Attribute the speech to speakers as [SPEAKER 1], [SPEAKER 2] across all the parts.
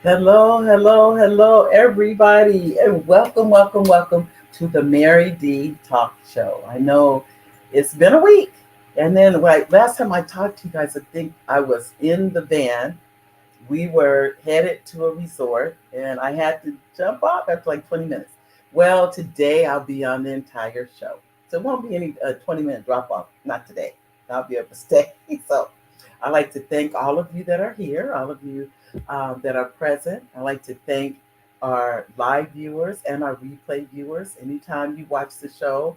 [SPEAKER 1] Hello, hello, hello, everybody, and welcome to the Mary D Talk Show. I know it's been a week, and then last time I talked to you guys, I think I was in the van. We were headed to a resort, and I had to jump off after like 20 minutes. Well, today I'll be on the entire show, so it won't be any 20-minute drop off. Not today. I'll be able to stay. So I'd like to thank all of you that are here, all of you that are present. I'd like to thank our live viewers and our replay viewers. Anytime you watch the show,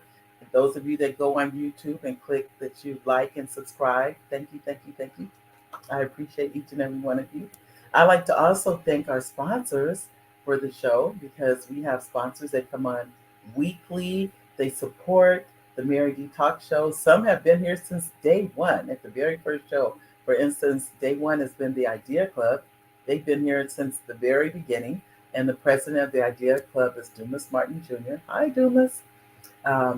[SPEAKER 1] those of you that go on YouTube and click that you like and subscribe, thank you, thank you, thank you. I appreciate each and every one of you. I'd like to also thank our sponsors for the show because we have sponsors that come on weekly. They support the Mary D Talk Show. Some have been here since day one, at the very first show. For instance, day one has been the Idea Club. They've been here since the very beginning. And the president of the Idea Club is Dumas Martin Jr. Hi, Dumas.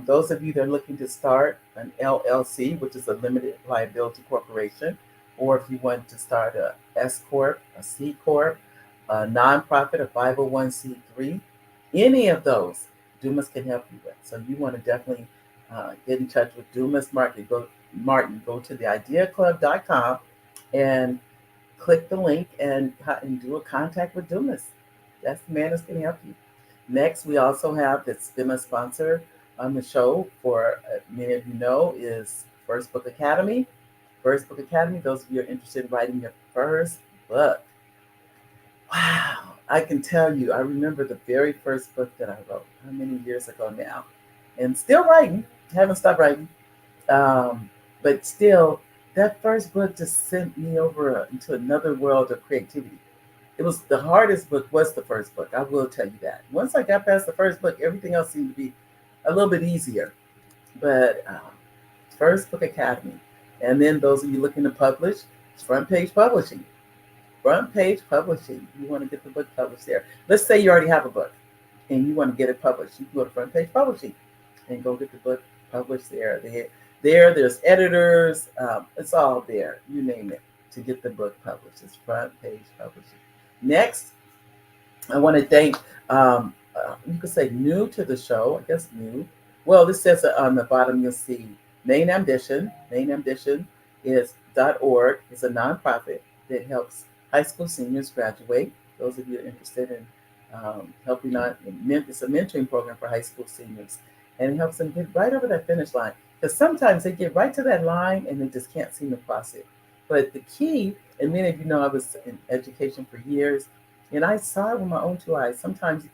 [SPEAKER 1] Those of you that are looking to start an LLC, which is a limited liability corporation, or if you want to start a S Corp, a C Corp, a nonprofit, a 501c3, any of those, Dumas can help you with. So you want to definitely get in touch with Dumas Martin. Go to theideaclub.com and click the link and do a contact with Dumas. That's the man that's going to help you. Next, we also have that's been a sponsor on the show for many of you know is First Book Academy. First Book Academy, those of you who are interested in writing your first book. Wow, I can tell you, I remember the very first book that I wrote, how many years ago now? And still writing, haven't stopped writing. But still, that first book just sent me over into another world of creativity. It was the hardest book was the first book. I will tell you that. Once I got past the first book, everything else seemed to be a little bit easier. But First Book Academy. And then those of you looking to publish, Front Page Publishing. Front Page Publishing. You want to get the book published there. Let's say you already have a book and you want to get it published. You can go to Front Page Publishing and go get the book published there. There's editors. It's all there. You name it to get the book published. It's Front Page Publishing. Next, I want to thank, you could say new to the show, I guess new. Well, this says on the bottom, you'll see Main Ambition. Main Ambition is .org. It's a nonprofit that helps high school seniors graduate. Those of you interested in helping out, it's a mentoring program for high school seniors. And it helps them get right over that finish line. Because sometimes they get right to that line and they just can't seem to cross it. But the key, and many of you know I was in education for years, and I saw it with my own two eyes. Sometimes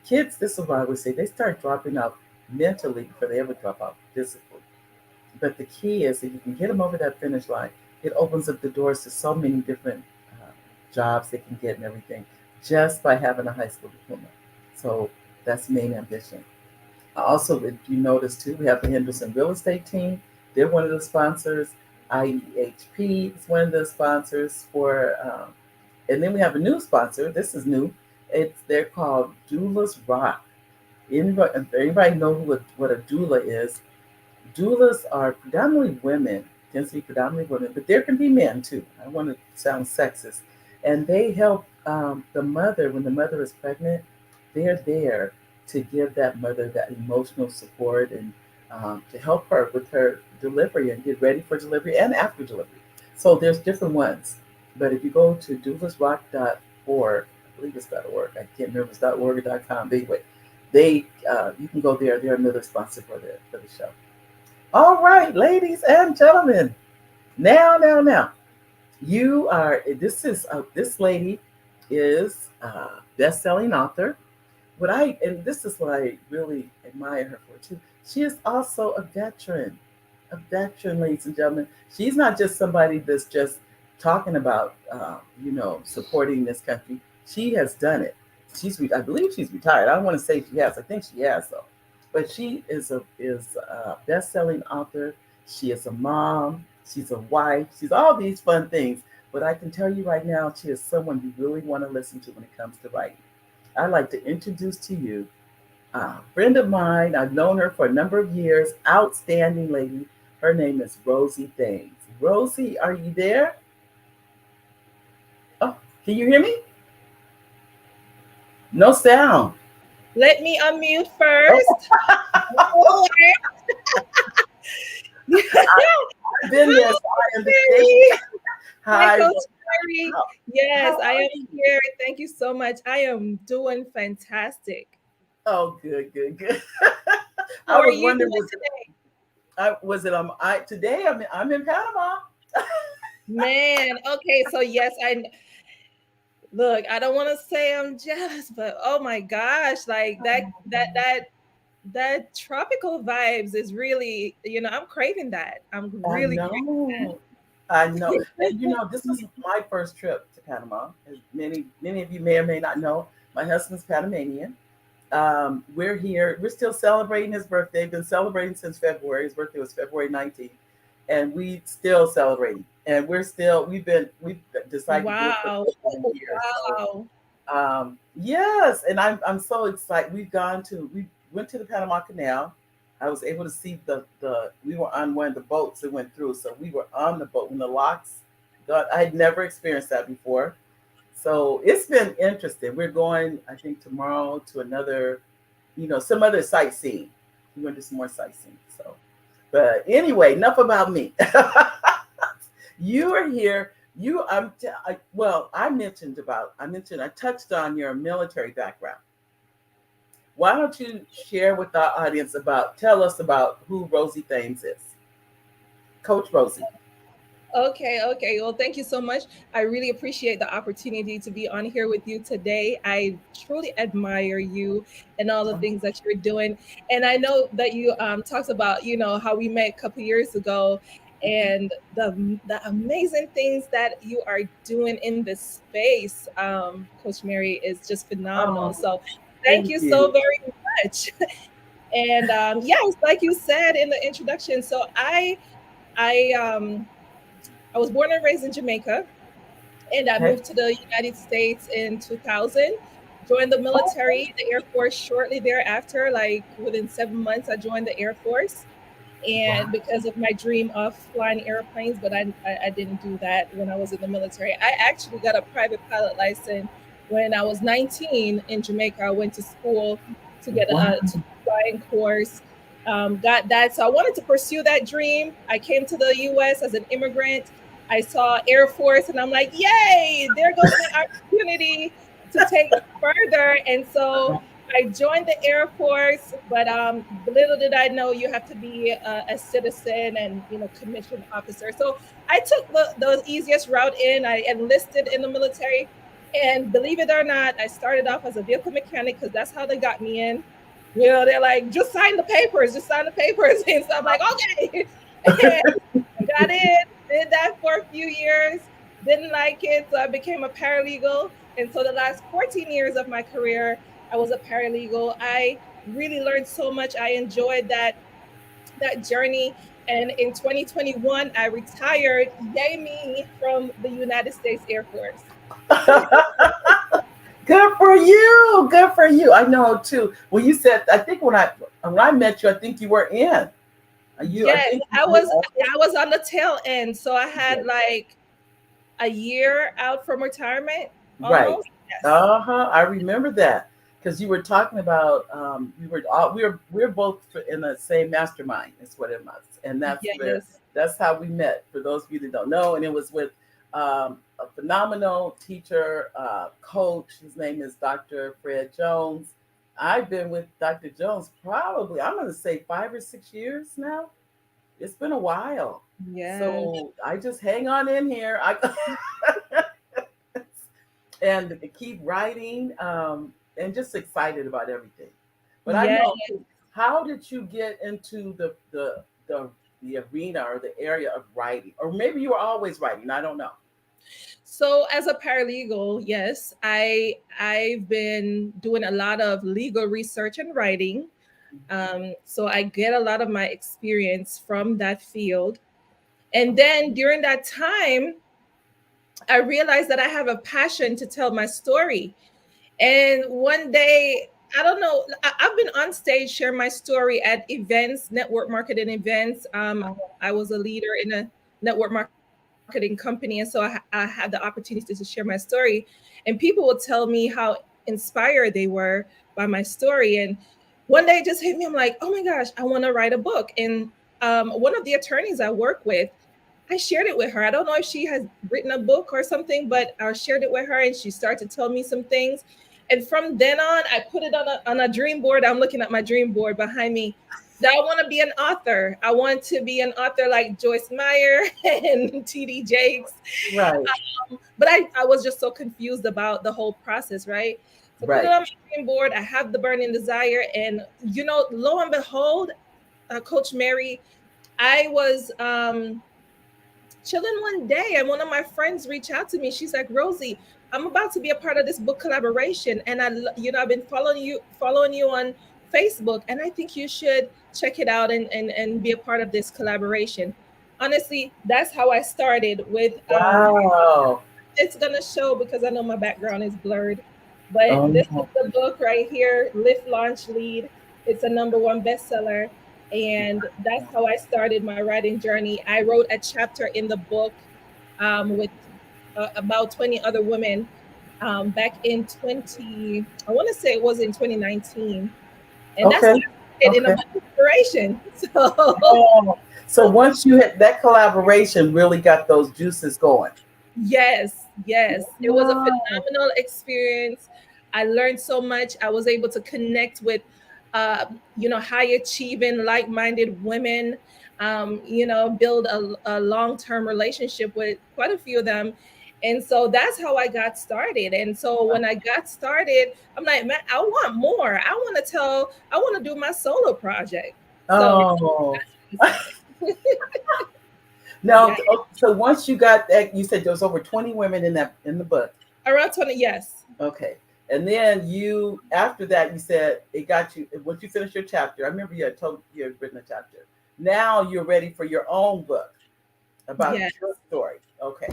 [SPEAKER 1] kids, this is what I would say, they start dropping out mentally before they ever drop out physically. But the key is if you can get them over that finish line, it opens up the doors to so many different jobs they can get and everything just by having a high school diploma. So that's Main Ambition. Also, if you notice too, we have the Henderson Real Estate Team. They're one of the sponsors. IEHP is one of the sponsors for, and then we have a new sponsor. This is new. They're called Doulas Rock. Anybody know what a doula is? Doulas are predominantly women, tends to be predominantly women, but there can be men too. I don't want to sound sexist. And they help the mother, when the mother is pregnant, they're there to give that mother that emotional support and to help her with her delivery and get ready for delivery and after delivery. So there's different ones. But if you go to doulasrock.org, I believe it's .org, I can't remember if it's .org or .com, but anyway, you can go there. They're another sponsor for the show. All right, ladies and gentlemen. Now. You are, this lady is a best-selling author. And this is what I really admire her for too. She is also a veteran, ladies and gentlemen. She's not just somebody that's just talking about, supporting this country. She has done it. I believe she's retired. I don't want to say she has. I think she has though. But she is a best-selling author. She is a mom. She's a wife. She's all these fun things. But I can tell you right now, she is someone you really want to listen to when it comes to writing. I'd like to introduce to you a friend of mine. I've known her for a number of years. Outstanding lady. Her name is Rosie Thames. Rosie, are you there? Oh, can you hear me? No sound.
[SPEAKER 2] Let me unmute
[SPEAKER 1] Oh,
[SPEAKER 2] first. Lord.
[SPEAKER 1] I've been there, so
[SPEAKER 2] Hi,
[SPEAKER 1] I understand.
[SPEAKER 2] Mary. Hi,
[SPEAKER 1] Hi,
[SPEAKER 2] Coach
[SPEAKER 1] Ro-
[SPEAKER 2] Mary.
[SPEAKER 1] how,
[SPEAKER 2] Yes,
[SPEAKER 1] how
[SPEAKER 2] I
[SPEAKER 1] are
[SPEAKER 2] am
[SPEAKER 1] you?
[SPEAKER 2] here. Thank you so much. I am doing fantastic.
[SPEAKER 1] Oh, good, good, good.
[SPEAKER 2] How
[SPEAKER 1] I
[SPEAKER 2] are
[SPEAKER 1] was
[SPEAKER 2] you
[SPEAKER 1] wondering,
[SPEAKER 2] doing today?
[SPEAKER 1] was it I today? I'm in Panama.
[SPEAKER 2] Man, okay, so yes, look, I don't want to say I'm jealous, but oh my gosh, like that tropical vibes is really, I'm craving that. I'm
[SPEAKER 1] I
[SPEAKER 2] really
[SPEAKER 1] know. I know.
[SPEAKER 2] craving that.
[SPEAKER 1] And this is my first trip to Panama. As many of you may or may not know, my husband's Panamanian. We're here. We're still celebrating his birthday. Been celebrating since February. His birthday was February 19th, and we still celebrating. And we've decided to do it for
[SPEAKER 2] Wow.
[SPEAKER 1] 7 years. So
[SPEAKER 2] Wow.
[SPEAKER 1] yes, and I'm so excited. We went to the Panama Canal. I was able to see the we were on one of the boats that went through, so we were on the boat when the locks. God, I had never experienced that before, so it's been interesting. We're going, I think, tomorrow to another, some other sightseeing. We're going to do some more sightseeing. So, but anyway, enough about me. You are here. I touched on your military background. Why don't you share with our audience tell us about who Rosie Thames is? Coach Rosie.
[SPEAKER 2] Okay, okay. Well, thank you so much. I really appreciate the opportunity to be on here with you today. I truly admire you and all the things that you're doing. And I know that you talked about, how we met a couple years ago and the amazing things that you are doing in this space. Coach Mary is just phenomenal.
[SPEAKER 1] Oh,
[SPEAKER 2] So thank
[SPEAKER 1] thank
[SPEAKER 2] you so
[SPEAKER 1] you.
[SPEAKER 2] very much. And yes, like you said in the introduction, so I I was born and raised in Jamaica, and I
[SPEAKER 1] Okay.
[SPEAKER 2] moved to the United States in 2000. Joined the
[SPEAKER 1] Okay.
[SPEAKER 2] military, the Air Force shortly thereafter. Like within 7 months, I joined the Air Force,
[SPEAKER 1] Wow.
[SPEAKER 2] and because of my dream of flying airplanes, but I didn't do that when I was in the military. I actually got a private pilot license when I was 19 in Jamaica. I went to school to get
[SPEAKER 1] Wow.
[SPEAKER 2] a flying course. Got that, so I wanted to pursue that dream. I came to the U.S. as an immigrant. I saw Air Force, and I'm like, yay! There goes my opportunity to take it further. And so I joined the Air Force, but little did I know you have to be a citizen and commissioned officer. So I took the easiest route in. I enlisted in the military, and believe it or not, I started off as a vehicle mechanic because that's how they got me in. They're like, just sign the papers, just sign the papers, and so I'm like, okay, and got in, did that for a few years, didn't like it, so I became a paralegal. And so the last 14 years of my career, I was a paralegal. I really learned so much. I enjoyed that journey. And in 2021, I retired, yay me, from the United States Air Force.
[SPEAKER 1] Good for you. Good for you. I know too. Well, you said, I think when I met you, I think you were in. I
[SPEAKER 2] Yes,
[SPEAKER 1] think
[SPEAKER 2] I
[SPEAKER 1] you
[SPEAKER 2] was I was on the tail end. So I had
[SPEAKER 1] did.
[SPEAKER 2] like a year out from retirement
[SPEAKER 1] Right.
[SPEAKER 2] almost. Yes.
[SPEAKER 1] I remember that because you were talking about we were both in the same mastermind. Is what it was, and
[SPEAKER 2] Yes.
[SPEAKER 1] that's how we met. For those of you that don't know, and it was with a phenomenal teacher, coach. His name is Dr. Fred Jones. I've been with Dr. Jones probably, I'm going to say, 5 or 6 years now. It's been a while,
[SPEAKER 2] Yes.
[SPEAKER 1] so I just hang on in here. And keep writing, and just excited about everything. But I
[SPEAKER 2] Yes.
[SPEAKER 1] know, how did you get into the arena or the area of writing, or maybe you were always writing? I don't know.
[SPEAKER 2] So as a paralegal, yes, I've been doing a lot of legal research and writing. So I get a lot of my experience from that field. And then during that time, I realized that I have a passion to tell my story. And one day, I don't know, I've been on stage sharing my story at events, network marketing events. I was a leader in a network marketing company. And so I had the opportunity to share my story. And people would tell me how inspired they were by my story. And one day it just hit me. I'm like, oh my gosh, I want to write a book. And one of the attorneys I work with, I shared it with her. I don't know if she has written a book or something, but I shared it with her and she started to tell me some things. And from then on, I put it on a dream board. I'm looking at my dream board behind me. That I want to be an author. I want to be an author like Joyce Meyer and T.D. Jakes.
[SPEAKER 1] Right.
[SPEAKER 2] But I was just so confused about the whole process, right? So put it
[SPEAKER 1] Right.
[SPEAKER 2] on my dream board. I have the burning desire. And, lo and behold, Coach Mary, I was chilling one day and one of my friends reached out to me. She's like, Rosie, I'm about to be a part of this book collaboration. And I've been following you on Facebook, and I think you should check it out and be a part of this collaboration. Honestly, that's how I started with
[SPEAKER 1] Wow.
[SPEAKER 2] it's gonna show because I know my background is blurred. But this is
[SPEAKER 1] Oh,
[SPEAKER 2] the book right here, Lift Launch Lead. It's a #1 bestseller. And that's how I started my writing journey. I wrote a chapter in the book with about 20 other women back in I want to say it was in 2019. And that's
[SPEAKER 1] okay.
[SPEAKER 2] what I did in a
[SPEAKER 1] Okay.
[SPEAKER 2] book inspiration. So
[SPEAKER 1] Oh, so once you had that collaboration, really got those juices going.
[SPEAKER 2] yes, yes. It was a
[SPEAKER 1] Wow.
[SPEAKER 2] phenomenal experience. I learned so much. I was able to connect with, high achieving, like minded women, build a long term relationship with quite a few of them. And so that's how I got started. And so when I got started, I'm like, man, I want more. I want to do my solo project. So
[SPEAKER 1] Oh.
[SPEAKER 2] that's what I started.
[SPEAKER 1] Now,
[SPEAKER 2] Yeah,
[SPEAKER 1] so once you got that, you said there was over 20 women in the book.
[SPEAKER 2] around 20, yes.
[SPEAKER 1] Okay. And then after that, you said it got you, once you finished your chapter, I remember you had written a chapter. Now you're ready for your own book about
[SPEAKER 2] Yes.
[SPEAKER 1] your story. Okay.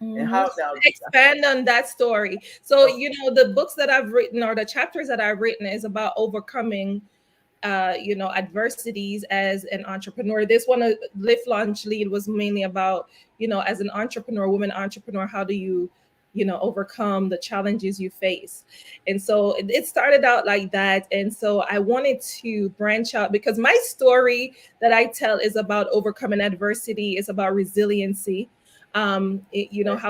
[SPEAKER 1] And
[SPEAKER 2] Mhm.
[SPEAKER 1] how now?
[SPEAKER 2] Expand on that story. So, the books that I've written or the chapters that I've written is about overcoming adversities as an entrepreneur. This one, Lift Launch Lead, was mainly about, as an entrepreneur, woman entrepreneur, how do you, overcome the challenges you face. And so it started out like that. And so I wanted to branch out because my story that I tell is about overcoming adversity, is about resiliency. How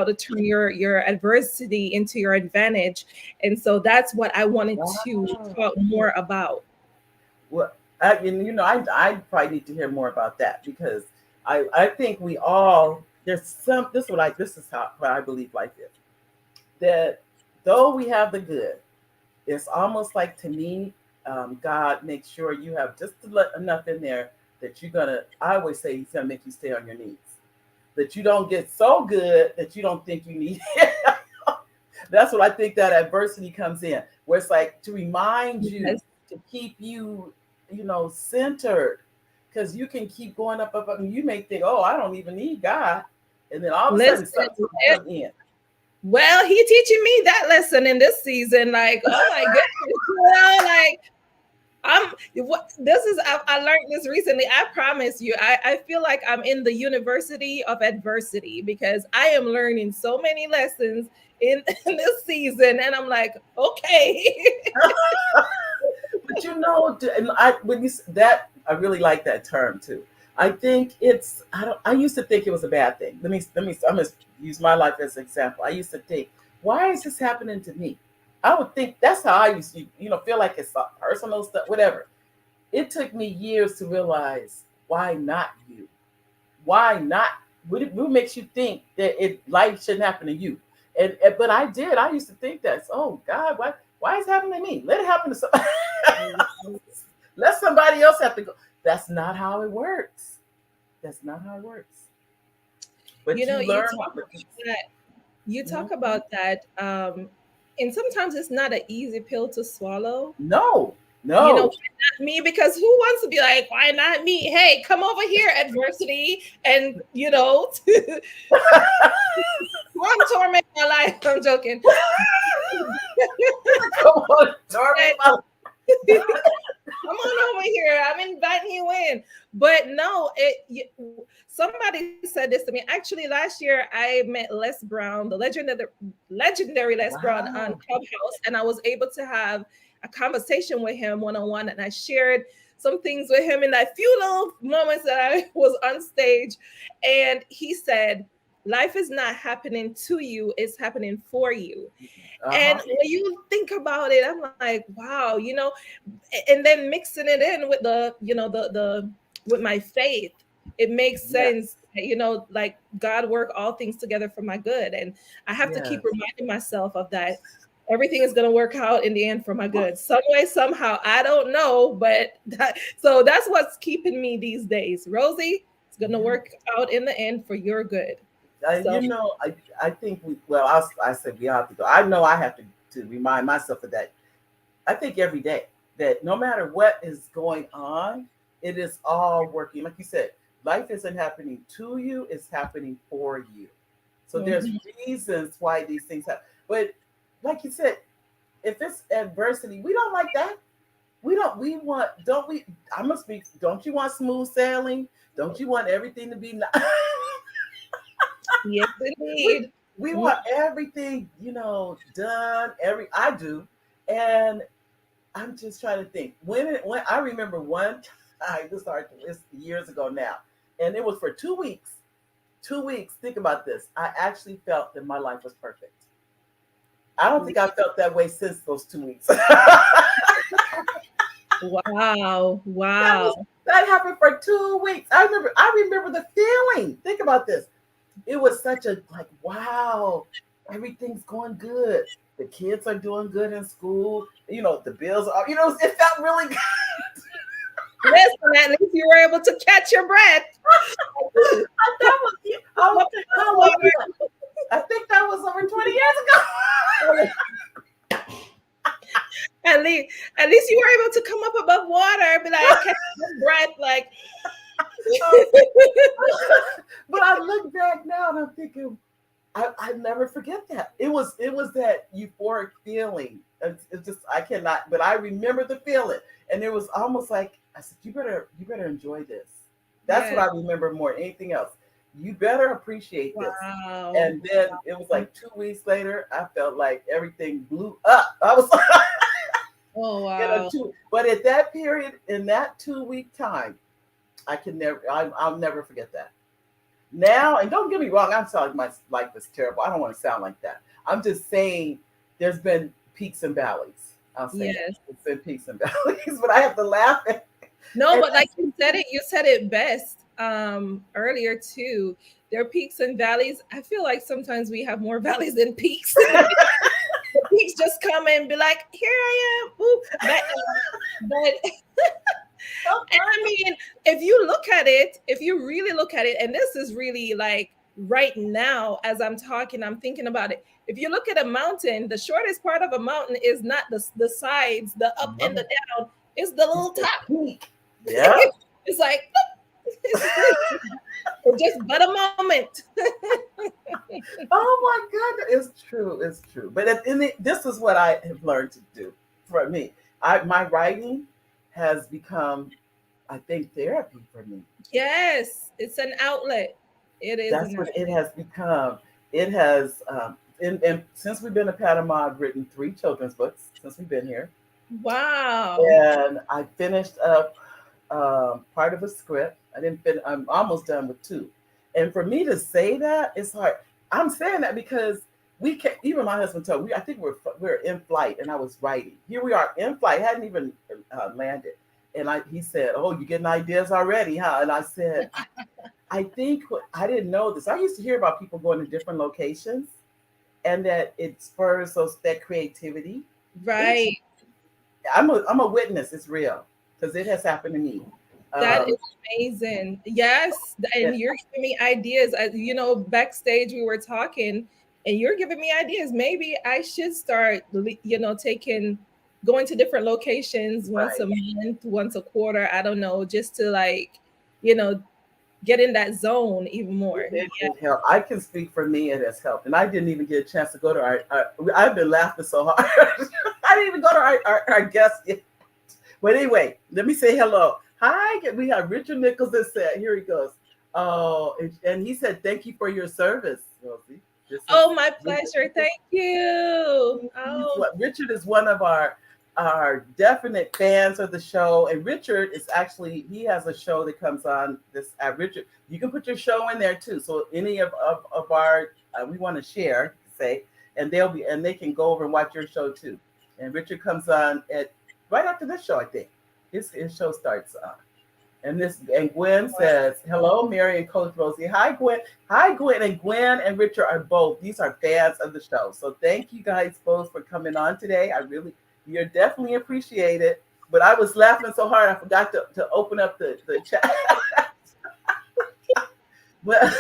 [SPEAKER 2] to turn your adversity into your advantage. And so that's what I wanted to
[SPEAKER 1] Wow.
[SPEAKER 2] talk more about.
[SPEAKER 1] Well, I probably need to hear more about that because I think we all there's some this is how what I believe life is, that though we have the good, it's almost like to me, God makes sure you have just enough in there that you're gonna. I always say He's gonna make you stay on your knees, that you don't get so good that you don't think you need it. That's what I think that adversity comes in, where it's like to remind you
[SPEAKER 2] Yes.
[SPEAKER 1] to keep you, centered, because you can keep going up, up, up, and you may think, oh, I don't even need God, and then all of a
[SPEAKER 2] Listen,
[SPEAKER 1] sudden something comes in.
[SPEAKER 2] well, he teaching me that lesson in this season. Like, oh my goodness, like I learned this recently. I promise you, I feel like I'm in the university of adversity because I am learning so many lessons in, in this season. And I'm like, okay.
[SPEAKER 1] But and when that, I really like that term too. I think it's I don't I used to think it was a bad thing. I'm gonna use my life as an example. I used to think, why is this happening to me? I would think that's how I used to, feel like it's personal stuff, whatever. It took me years to realize, why not you? Why not? What makes you think that life shouldn't happen to you? But I did. I used to think that. Oh God, why is it happening to me? Let it happen to somebody. Let somebody else have to go. That's not how it works. That's not how it works. But you
[SPEAKER 2] You
[SPEAKER 1] learn
[SPEAKER 2] talk
[SPEAKER 1] how.
[SPEAKER 2] about that. You
[SPEAKER 1] Mhm.
[SPEAKER 2] talk about that. And sometimes it's not an easy pill to swallow.
[SPEAKER 1] No,
[SPEAKER 2] Why
[SPEAKER 1] no.
[SPEAKER 2] not me? Because who wants to be like, why not me? Hey, come over here, adversity, and come torment my life. I'm joking.
[SPEAKER 1] Come on, Darby.
[SPEAKER 2] come on over here. I'm inviting you in. But no, somebody said this to me. Actually, last year I met Les Brown, the legendary Les Brown on
[SPEAKER 1] Wow.
[SPEAKER 2] Clubhouse, and I was able to have a conversation with him one on one, and I shared some things with him in that few little moments that I was on stage. And he said, life is not happening to you, it's happening for you. And
[SPEAKER 1] Uh-huh.
[SPEAKER 2] when you think about it, I'm like, wow, and then mixing it in with the with my faith, it makes sense.
[SPEAKER 1] Yes.
[SPEAKER 2] Like God work all things together for my good, and I have to keep
[SPEAKER 1] Yes.
[SPEAKER 2] reminding myself of that. Everything is going to work out in the end for my good, some way, somehow. I don't know, but so that's what's keeping me these days. Rosie, it's going to
[SPEAKER 1] Yeah.
[SPEAKER 2] work out in the end for your good. So
[SPEAKER 1] I think I said we have to go. I know I have to remind myself of that. I think every day that no matter what is going on, it is all working. Like you said, life isn't happening to you, it's happening for you. So there's
[SPEAKER 2] mhm.
[SPEAKER 1] reasons why these things happen. But like you said, if it's adversity, we don't like that. We want, don't we? I must be, don't you want smooth sailing? Don't you want everything to be
[SPEAKER 2] Yes,
[SPEAKER 1] we
[SPEAKER 2] indeed.
[SPEAKER 1] we
[SPEAKER 2] Mm.
[SPEAKER 1] want everything, done. I do. And I'm just trying to think when I remember one time, this years ago now, and it was for 2 weeks. 2 weeks. Think about this. I actually felt that my life was perfect. I don't think I felt that way since those 2 weeks.
[SPEAKER 2] Wow,
[SPEAKER 1] that was
[SPEAKER 2] wow.
[SPEAKER 1] that happened for 2 weeks. I remember the feeling. Think about this. It was such a like, wow, everything's going good. The kids are doing good in school. The bills are, it felt really good.
[SPEAKER 2] Listen, at least you were able to catch your breath.
[SPEAKER 1] That was, how long was that? I think that was over 20 years ago.
[SPEAKER 2] At least you were able to come up above water, be like, catch your breath, like.
[SPEAKER 1] But I look back now and I'm thinking, I never forget that. It was that euphoric feeling. It's just I cannot. But I remember the feeling, and it was almost like I said, you better enjoy this. That's what
[SPEAKER 2] Yes.
[SPEAKER 1] I remember more than anything else. You better appreciate this.
[SPEAKER 2] Wow.
[SPEAKER 1] And then it was like 2 weeks later, I felt like everything blew up. I was like,
[SPEAKER 2] Oh, wow.
[SPEAKER 1] but at that period, in that 2 week time, I'll never forget that. Now, and don't get me wrong, I'm sorry, my life is terrible. I don't want to sound like that. I'm just saying there's been peaks and valleys. I'll say that.
[SPEAKER 2] Yes.
[SPEAKER 1] It's been peaks and valleys, but I have to laugh at
[SPEAKER 2] No,
[SPEAKER 1] and
[SPEAKER 2] but like you said it best earlier too. There are peaks and valleys. I feel like sometimes we have more valleys than peaks. The peaks just come and be like, here I am. Ooh. But and I mean, if you really look at it, and this is really like right now as I'm talking, I'm thinking about it. If you look at a mountain, the shortest part of a mountain is not the sides, the up and the
[SPEAKER 1] no,
[SPEAKER 2] down, it's the
[SPEAKER 1] it's
[SPEAKER 2] little
[SPEAKER 1] the
[SPEAKER 2] top.
[SPEAKER 1] peak. Yeah.
[SPEAKER 2] It's like it's just but a moment.
[SPEAKER 1] Oh my goodness, it's true. It's true. But this is what I have learned to do for me. My writing has become, I think, therapy for me.
[SPEAKER 2] Yes, it's an outlet. It is
[SPEAKER 1] That's
[SPEAKER 2] an
[SPEAKER 1] what it
[SPEAKER 2] outlet.
[SPEAKER 1] has become. It has, and since we've been in Panama, I've written 3 children's books since we've been here,
[SPEAKER 2] Wow.
[SPEAKER 1] and I finished up part of a script. I didn't fin. I'm almost done with 2, and for me to say that, it's hard. I'm saying that because we can. Even my husband told me. I think we're in flight, and I was writing. Here we are in flight, hadn't even landed, and he said, "Oh, you getting ideas already, huh?" And I said, I think I didn't know this. I used to hear about people going to different locations and that it spurs that creativity. It's
[SPEAKER 2] Right.
[SPEAKER 1] I'm a witness. It's real because it has happened to me.
[SPEAKER 2] That
[SPEAKER 1] Um,
[SPEAKER 2] is amazing. Yes,
[SPEAKER 1] and
[SPEAKER 2] and you're giving me ideas. Backstage we were talking, and you're giving me ideas. Maybe I should start, going to different locations once
[SPEAKER 1] right,
[SPEAKER 2] a month, once a quarter. I don't know, just to you know, get in that zone even more.
[SPEAKER 1] it helped. I can speak for me. It has helped, and I didn't even get a chance to go to our I've been laughing so hard. I didn't even go to our guest yet. But anyway, let me say hello. Hi, we have Richard Nichols that said, here he goes. Oh, and he said, thank you for your service, Rosie. This is
[SPEAKER 2] Oh, my
[SPEAKER 1] Richard
[SPEAKER 2] pleasure.
[SPEAKER 1] Nichols.
[SPEAKER 2] Thank you.
[SPEAKER 1] He's
[SPEAKER 2] Oh,
[SPEAKER 1] what Richard is one of our definite fans of the show. And Richard is actually he has a show that comes on this Richard. You can put your show in there too. So any of our we want to share, say, and they can go over and watch your show too. And Richard comes on at right after this show, I think. His show starts on. And Gwen says, "Hello, Mary and Coach Rosie. Hi, Gwen. Hi, Gwen. And Gwen and Richard are both. These are fans of the show. So thank you guys both for coming on today. You're definitely appreciated. But I was laughing so hard I forgot to open up the chat. Well,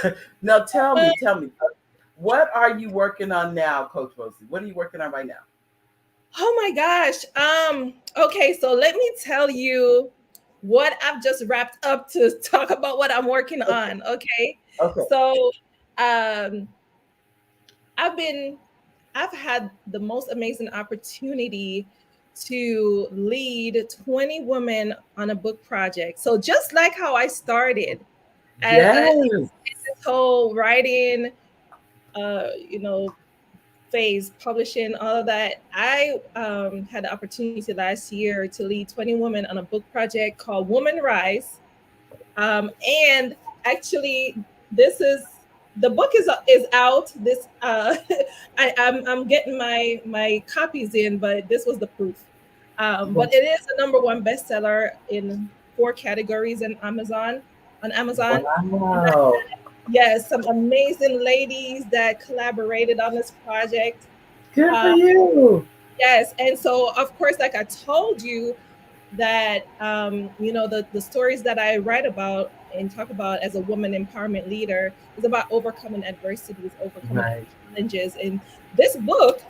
[SPEAKER 1] now tell me, what are you working on now, Coach Rosie? What are you working on right now?
[SPEAKER 2] oh my gosh. Okay, so let me tell you what I've just wrapped up to talk about what I'm working
[SPEAKER 1] Okay.
[SPEAKER 2] on. Okay.
[SPEAKER 1] Okay.
[SPEAKER 2] So um I've been I've had the most amazing opportunity to lead 20 women on a book project. So just like how I started at
[SPEAKER 1] Yes.
[SPEAKER 2] this whole writing, you know, phase, publishing, all of that, I had the opportunity last year to lead 20 women on a book project called Woman Rise. And actually, this is the book is out. This I'm getting my copies in, but this was the proof. But it is a number one bestseller in 4 categories in Amazon on Amazon.
[SPEAKER 1] Wow.
[SPEAKER 2] Yes, some amazing ladies that collaborated on this project.
[SPEAKER 1] Good for
[SPEAKER 2] Uh,
[SPEAKER 1] you.
[SPEAKER 2] yes, and so of course, like I told you, that the stories that I write about and talk about as a woman empowerment leader is about overcoming adversities, overcoming
[SPEAKER 1] Right.
[SPEAKER 2] challenges. And this book,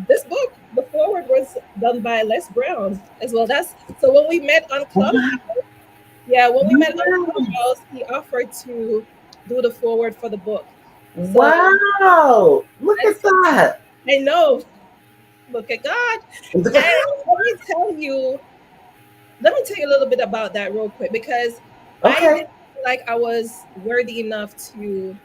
[SPEAKER 2] this book, the forward was done by Les Brown as well. That's so when we met on Clubhouse.
[SPEAKER 1] Wow.
[SPEAKER 2] Yeah, when we met on
[SPEAKER 1] Yes.
[SPEAKER 2] Clubhouse, he offered to do the forward for the book. So
[SPEAKER 1] Wow. Look at that.
[SPEAKER 2] I know, look at God. And let me tell you a little bit about that real quick because I didn't
[SPEAKER 1] Okay.
[SPEAKER 2] feel like I was worthy enough to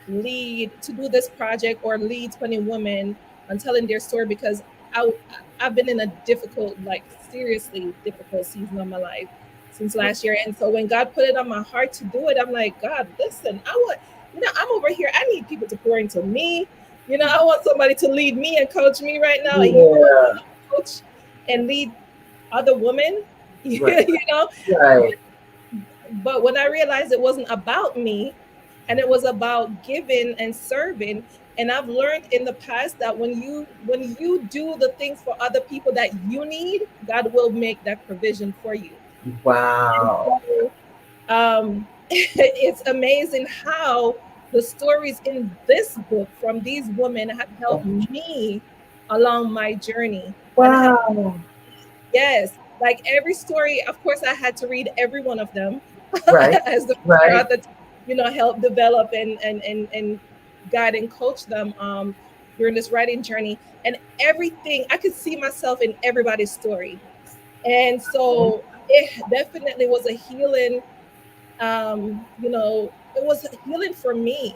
[SPEAKER 2] do this project or lead 20 women on telling their story because I I've been in a difficult, like seriously difficult season of my life since last year. And so when God put it on my heart to do it, I'm like, God, listen, I'm over here. I need people to pour into me. I want somebody to lead me and coach me right now. And you want
[SPEAKER 1] Yeah.
[SPEAKER 2] me to coach and lead other women,
[SPEAKER 1] Right.
[SPEAKER 2] you know.
[SPEAKER 1] Right.
[SPEAKER 2] But when I realized it wasn't about me and it was about giving and serving, and I've learned in the past that when you do the things for other people that you need, God will make that provision for you. And
[SPEAKER 1] Wow.
[SPEAKER 2] so it's amazing how the stories in this book from these women have helped me along my journey and have.
[SPEAKER 1] Wow.
[SPEAKER 2] Yes, like every story, of course, I had to read every one of them
[SPEAKER 1] Right.
[SPEAKER 2] as the
[SPEAKER 1] Right.
[SPEAKER 2] author, help develop and guide and coach them during this writing journey. And everything, I could see myself in everybody's story. And so it definitely was a healing, it was healing for me.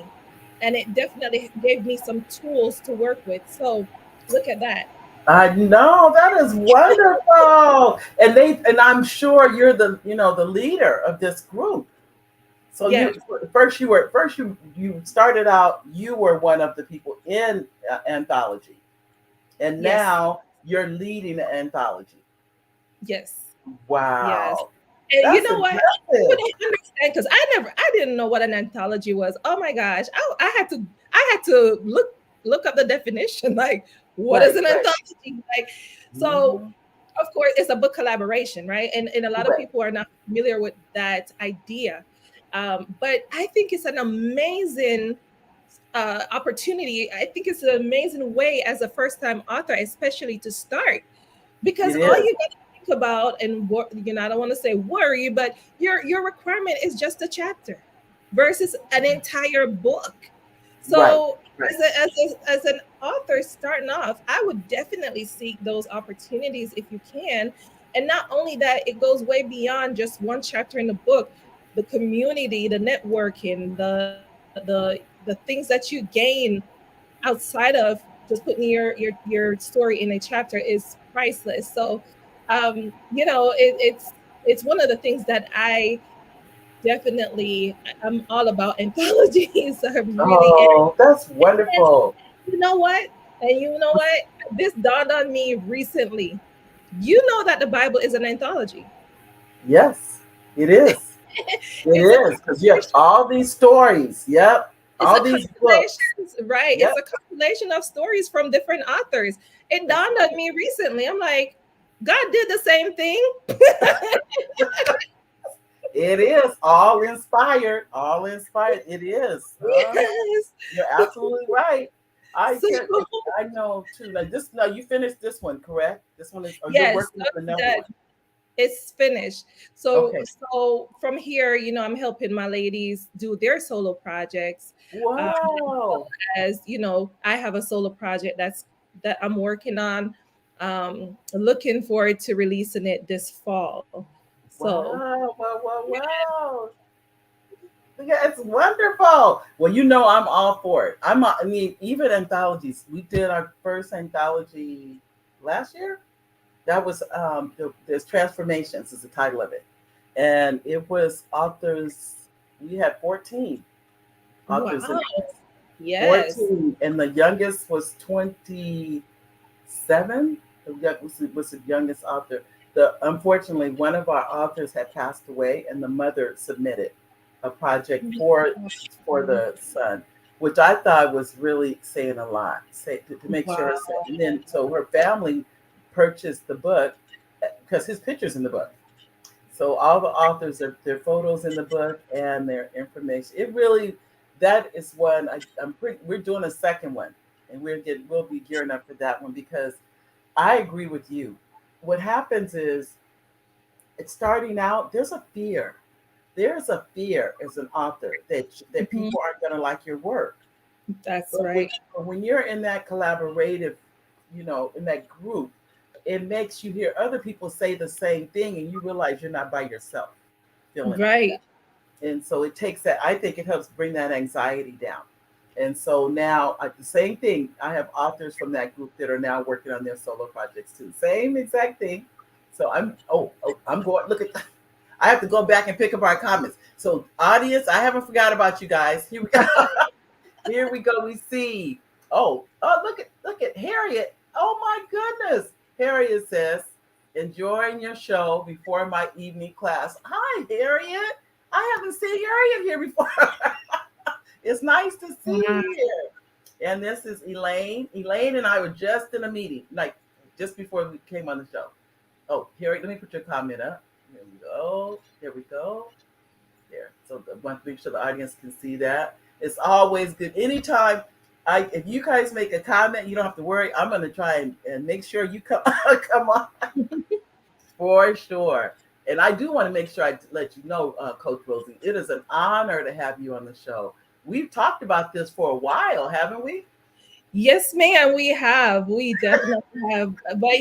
[SPEAKER 2] And it definitely gave me some tools to work with. So look at that.
[SPEAKER 1] I know that is wonderful, and I'm sure you're the leader of this group. So
[SPEAKER 2] Yes,
[SPEAKER 1] you started out, you were one of the people in anthology, and
[SPEAKER 2] yes,
[SPEAKER 1] now you're leading the anthology.
[SPEAKER 2] yes. Yes.
[SPEAKER 1] Wow,
[SPEAKER 2] And you
[SPEAKER 1] that's
[SPEAKER 2] know what? People
[SPEAKER 1] impressive.
[SPEAKER 2] don't understand because I didn't know what an anthology was. Oh my gosh. I had to look up the definition. Like, what is
[SPEAKER 1] Right,
[SPEAKER 2] an
[SPEAKER 1] right.
[SPEAKER 2] anthology? Like, so
[SPEAKER 1] Mhm.
[SPEAKER 2] of course it's a book collaboration, right? And a lot of
[SPEAKER 1] Correct.
[SPEAKER 2] people are not familiar with that idea. But I think it's an amazing opportunity. I think it's an amazing way as a first time author, especially to start because
[SPEAKER 1] It
[SPEAKER 2] all
[SPEAKER 1] is.
[SPEAKER 2] you got to think about and I don't want to say worry, but your requirement is just a chapter versus an entire book.
[SPEAKER 1] Right,
[SPEAKER 2] So
[SPEAKER 1] right.
[SPEAKER 2] as an author starting off, I would definitely seek those opportunities if you can. And not only that, it goes way beyond just one chapter in the book. The community, the networking, the things that you gain outside of just putting your story in a chapter is priceless. So it's one of the things that I definitely, I'm all about anthologies. I really am.
[SPEAKER 1] Oh, that's
[SPEAKER 2] And
[SPEAKER 1] wonderful.
[SPEAKER 2] you know what? And you know what? This dawned on me recently. You know that the Bible is an anthology.
[SPEAKER 1] Yes, it is. It
[SPEAKER 2] It's a
[SPEAKER 1] is because you have
[SPEAKER 2] compilation.
[SPEAKER 1] all these stories. Yep,
[SPEAKER 2] It's a
[SPEAKER 1] all these books.
[SPEAKER 2] compilation, right?
[SPEAKER 1] Yep.
[SPEAKER 2] It's a compilation of stories from different authors. It
[SPEAKER 1] That's
[SPEAKER 2] dawned on
[SPEAKER 1] right.
[SPEAKER 2] me recently. I'm like, God did the same thing.
[SPEAKER 1] It is all inspired. All inspired. It is.
[SPEAKER 2] Yes.
[SPEAKER 1] You're absolutely right. I
[SPEAKER 2] So
[SPEAKER 1] can. I know too. Like this. No, you finished this one, correct? This one is. Or you're
[SPEAKER 2] yes,
[SPEAKER 1] working on
[SPEAKER 2] I'm
[SPEAKER 1] another
[SPEAKER 2] done.
[SPEAKER 1] one.
[SPEAKER 2] It's finished. So
[SPEAKER 1] Okay.
[SPEAKER 2] so from here, I'm helping my ladies do their solo projects. As well
[SPEAKER 1] Wow.
[SPEAKER 2] as, I have a solo project that I'm working on. Looking forward to releasing it this fall. So
[SPEAKER 1] Wow. Wow. Wow. Wow. Yeah, it's wonderful. Well, I'm all for it. I mean, even anthologies. We did our first anthology last year. That was there's Transformations is the title of it, and it was authors. We had 14 authors in
[SPEAKER 2] wow.
[SPEAKER 1] it.
[SPEAKER 2] Yes.
[SPEAKER 1] 14, and the youngest was 27. Was the youngest author. Unfortunately, one of our authors had passed away, and the mother submitted a project for the son, which I thought was really saying a lot, to make sure
[SPEAKER 2] Wow.
[SPEAKER 1] her son. And then so her family purchased the book because his picture's in the book. So all the authors, their photos in the book and their information. It really, that is one I'm pretty. We're doing a second one, and we'll be gearing up for that one because I agree with you. What happens is, it's starting out. There's a fear. There's a fear as an author that
[SPEAKER 2] Mhm.
[SPEAKER 1] people aren't going to like your work.
[SPEAKER 2] That's
[SPEAKER 1] But
[SPEAKER 2] right.
[SPEAKER 1] when you're in that collaborative, in that group, it makes you hear other people say the same thing, and you realize you're not by yourself feeling like
[SPEAKER 2] Right.
[SPEAKER 1] that. And so it takes that. I think it helps bring that anxiety down. And so now, the same thing. I have authors from that group that are now working on their solo projects too. Same exact thing. So I'm going. Look at. I have to go back and pick up our comments. So audience, I haven't forgot about you guys. Here we go. Here we go. We see. Oh, look at Harriet. Oh my goodness. Harriet says, enjoying your show before my evening class. Hi, Harriet. I haven't seen Harriet here before. It's nice to see
[SPEAKER 2] Wow.
[SPEAKER 1] you here. And this is Elaine. Elaine and I were just in a meeting, like just before we came on the show. Oh, Harriet, let me put your comment up. Here we go. Here we go. There. So I want to make sure the audience can see that. It's always good. Anytime if you guys make a comment, you don't have to worry. I'm gonna try and make sure you come come on for sure. And I do want to make sure I let you know, Coach Rosie, it is an honor to have you on the show. We've talked about this for a while, haven't we?
[SPEAKER 2] Yes, ma'am, we have. We definitely have. But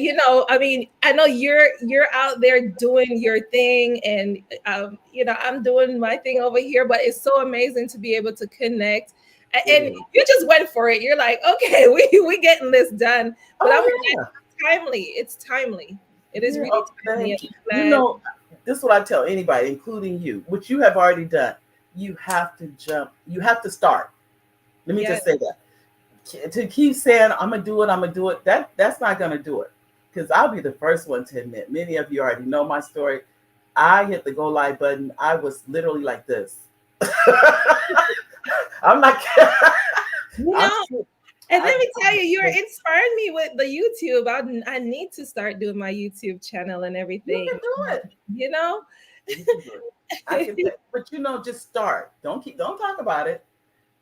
[SPEAKER 2] I mean, I know you're out there doing your thing, and I'm doing my thing over here. But it's so amazing to be able to connect.
[SPEAKER 1] It
[SPEAKER 2] And
[SPEAKER 1] is.
[SPEAKER 2] you just went for it. You're like, okay, we getting this done. But I'm
[SPEAKER 1] Oh
[SPEAKER 2] glad
[SPEAKER 1] yeah.
[SPEAKER 2] it's timely. It's timely. It is
[SPEAKER 1] Yeah.
[SPEAKER 2] really
[SPEAKER 1] Oh,
[SPEAKER 2] timely. And
[SPEAKER 1] thank you.
[SPEAKER 2] I'm glad.
[SPEAKER 1] This is what I tell anybody, including you, which you have already done. You have to jump. You have to start. Let me
[SPEAKER 2] Yeah.
[SPEAKER 1] just say that. To keep saying I'm gonna do it, that's not gonna do it. Because I'll be the first one to admit, many of you already know my story. I hit the go live button. I was literally like this. I'm not
[SPEAKER 2] You
[SPEAKER 1] I'm
[SPEAKER 2] know, and let me tell you, you're inspiring me with the YouTube. I need to start doing my YouTube channel and
[SPEAKER 1] you
[SPEAKER 2] everything.
[SPEAKER 1] can do it.
[SPEAKER 2] You know?
[SPEAKER 1] You can do it. I can but just start. Don't talk about it.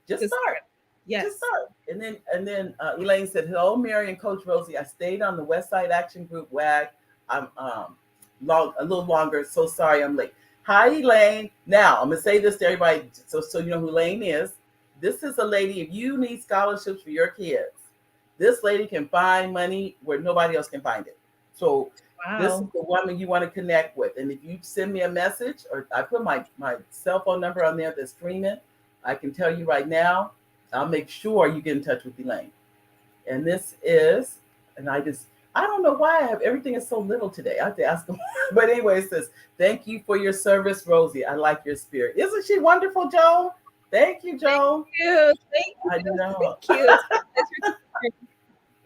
[SPEAKER 1] Just
[SPEAKER 2] Just
[SPEAKER 1] start. Just
[SPEAKER 2] yes.
[SPEAKER 1] start. And then Elaine said, "Hello, Mary and Coach Rosie. I stayed on the West Side Action Group WAG. I'm a little longer. So sorry I'm late. Hi, Elaine. Now I'm gonna say this to everybody, so you know who Elaine is. This is a lady. If you need scholarships for your kids, this lady can find money where nobody else can find it. So this is
[SPEAKER 2] Wow.
[SPEAKER 1] the woman you want to connect with. And if you send me a message, or I put my cell phone number on there that's streaming, I can tell you right now, I'll make sure you get in touch with Elaine. And this is, and I don't know why I have everything is so little today. I have to ask them. But anyway, it says, thank you for your service, Rosie. I like your spirit. Isn't she wonderful, Joan? Thank you,
[SPEAKER 2] Thank
[SPEAKER 1] Joan.
[SPEAKER 2] you. Thank
[SPEAKER 1] I
[SPEAKER 2] you.
[SPEAKER 1] know.
[SPEAKER 2] Thank you. It's a pleasure to hear.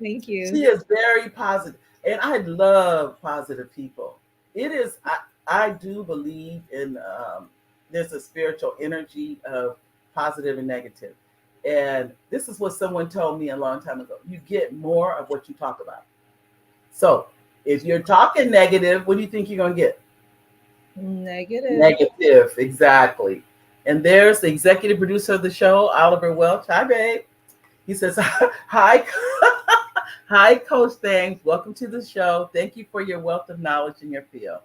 [SPEAKER 2] Thank you.
[SPEAKER 1] She is very positive, and I love positive people. It is, I do believe in, there's a spiritual energy of positive and negative. And this is what someone told me a long time ago. You get more of what you talk about. So if you're talking negative, what do you think you're going to get?
[SPEAKER 2] Negative.
[SPEAKER 1] Negative, exactly. And there's the executive producer of the show, Oliver Welch. Hi, babe. He says, hi, hi, Coach Thames. Welcome to the show. Thank you for your wealth of knowledge in your field.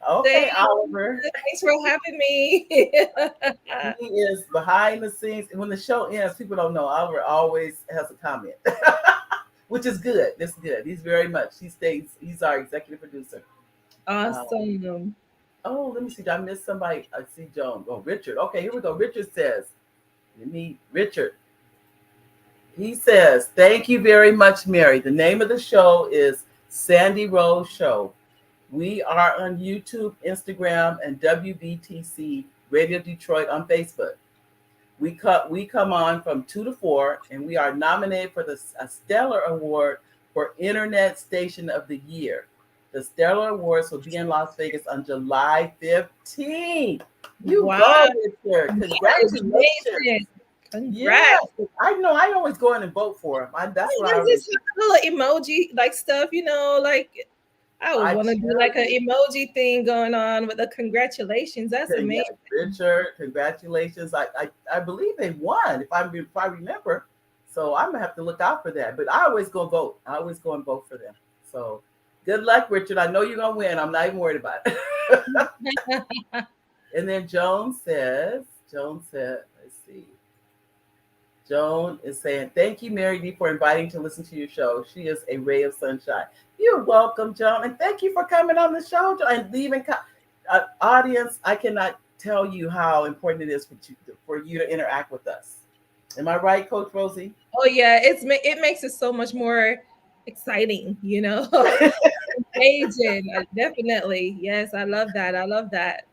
[SPEAKER 1] Okay,
[SPEAKER 2] Thank
[SPEAKER 1] Oliver.
[SPEAKER 2] Thanks for having me.
[SPEAKER 1] He is behind the scenes. And when the show ends, people don't know. Oliver always has a comment, which is good. That's good. He's very much. He stays. He's our executive producer. Um,
[SPEAKER 2] Awesome.
[SPEAKER 1] oh, let me see. Did I miss somebody? I see Joan. Oh, Richard. Okay, here we go. Richard says, "You meet Richard." He says, "Thank you very much, Mary. The name of the show is Sandy Rose Show. We are on YouTube, Instagram, and WBTC Radio Detroit on Facebook. We come on from 2 to 4, and we are nominated for the a Stellar Award for Internet Station of the Year. The Stellar Awards will be in Las Vegas on July 15th. You
[SPEAKER 2] Wow.
[SPEAKER 1] go, Richard.
[SPEAKER 2] That is
[SPEAKER 1] Congratulations.
[SPEAKER 2] amazing.
[SPEAKER 1] Yeah,
[SPEAKER 2] Congrats.
[SPEAKER 1] I know. I always go in and vote for him. That's what I
[SPEAKER 2] There's
[SPEAKER 1] always
[SPEAKER 2] this
[SPEAKER 1] do.
[SPEAKER 2] little emoji like stuff, like I would
[SPEAKER 1] I
[SPEAKER 2] want to do
[SPEAKER 1] tell
[SPEAKER 2] like an
[SPEAKER 1] you.
[SPEAKER 2] emoji thing going on with the congratulations. That's
[SPEAKER 1] Okay, yeah,
[SPEAKER 2] amazing.
[SPEAKER 1] Richard, congratulations. I believe they won, if I remember. So I'm gonna have to look out for that. But I always go vote. I always go and vote for them. So good luck, Richard. I know you're gonna win. I'm not even worried about it. And then Joan said, let's see. Joan is saying, thank you, Mary D, for inviting to listen to your show. She is a ray of sunshine. You're welcome, Joan. And thank you for coming on the show, Joan, and leaving audience. I cannot tell you how important it is for you to interact with us. Am I right, Coach Rosie?
[SPEAKER 2] Oh yeah, it makes it so much more exciting, engaging. Definitely. Yes, I love that. I love that.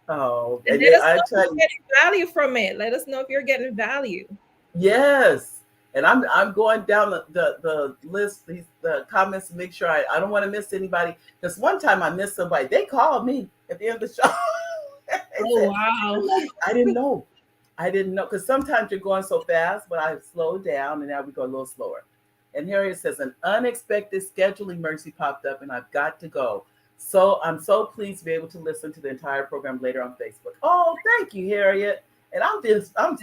[SPEAKER 1] Oh,
[SPEAKER 2] And
[SPEAKER 1] and
[SPEAKER 2] let
[SPEAKER 1] then
[SPEAKER 2] us
[SPEAKER 1] I
[SPEAKER 2] know if
[SPEAKER 1] tell
[SPEAKER 2] you're
[SPEAKER 1] you,
[SPEAKER 2] getting value from it. Let us know if you're getting value.
[SPEAKER 1] yes. And I'm going down the list, the comments to make sure I don't want to miss anybody. Because one time I missed somebody. They called me at the end of the show. They
[SPEAKER 2] Oh
[SPEAKER 1] said,
[SPEAKER 2] wow.
[SPEAKER 1] I didn't know. I didn't know. Because sometimes you're going so fast, but I slowed down and now we go a little slower. And Harriet says, an unexpected scheduling emergency popped up and I've got to go. So I'm so pleased to be able to listen to the entire program later on Facebook. Oh, thank you, Harriet. And I'm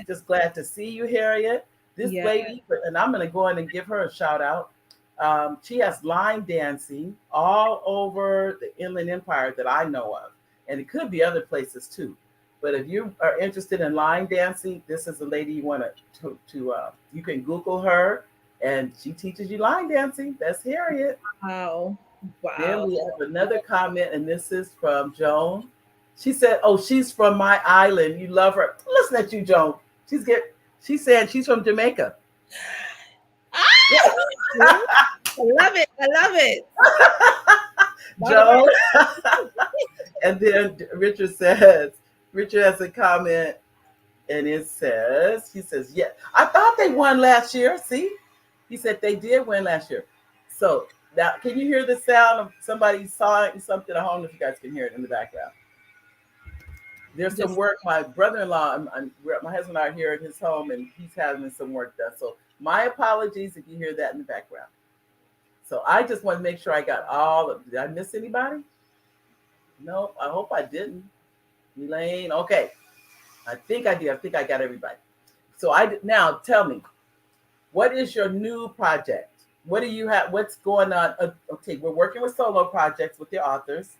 [SPEAKER 1] just glad to see you, Harriet. This
[SPEAKER 2] Yeah.
[SPEAKER 1] lady, and I'm going to go in and give her a shout out. She has line dancing all over the Inland Empire that I know of, and it could be other places too. But if you are interested in line dancing, this is a lady you want you can Google her, and she teaches you line dancing. That's Harriet.
[SPEAKER 2] Wow.
[SPEAKER 1] Then
[SPEAKER 2] Wow.
[SPEAKER 1] we have another comment, and this is from Joan. She said, "Oh, she's from my island. You love her. Listen at you, Joan. She's saying she's from Jamaica."
[SPEAKER 2] Ah! I love it. I love it.
[SPEAKER 1] Joan. And then Richard has a comment, and he says, yeah, I thought they won last year. See, he said they did win last year. So now, can you hear the sound of somebody sawing something? I don't know if you guys can hear it in the background. There's some
[SPEAKER 2] Just
[SPEAKER 1] work. My brother-in-law, my husband and I are here at his home, and he's having some work done. So my apologies if you hear that in the background. So I just want to make sure I got all of. Did I miss anybody? No, I hope I didn't. Elaine, okay. I think I did. I think I got everybody. So now tell me, what is your new project? What do you have? What's going on? Okay, we're working with solo projects with the authors.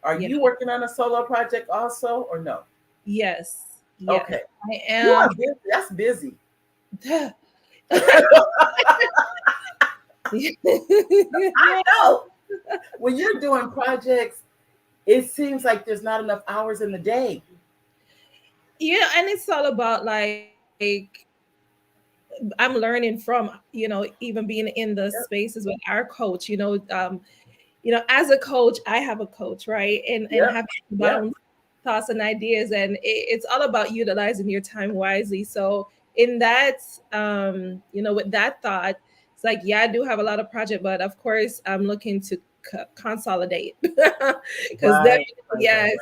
[SPEAKER 1] Are
[SPEAKER 2] yeah.
[SPEAKER 1] you working on a solo project also, or no?
[SPEAKER 2] Yes. Yes.
[SPEAKER 1] Okay,
[SPEAKER 2] I
[SPEAKER 1] you
[SPEAKER 2] am.
[SPEAKER 1] are busy. That's busy.
[SPEAKER 2] Yeah.
[SPEAKER 1] I know. When you're doing projects, it seems like there's not enough hours in the day.
[SPEAKER 2] Yeah, and it's all about like I'm learning from, even being in the
[SPEAKER 1] Yep.
[SPEAKER 2] spaces with our coach, as a coach, I have a coach, right? And
[SPEAKER 1] Yep.
[SPEAKER 2] have
[SPEAKER 1] Yep.
[SPEAKER 2] bounds thoughts and ideas, and it's all about utilizing your time wisely. So in that, with that thought, it's like, yeah, I do have a lot of project, but of course I'm looking to consolidate because then,
[SPEAKER 1] Right. Right. Right.
[SPEAKER 2] yes,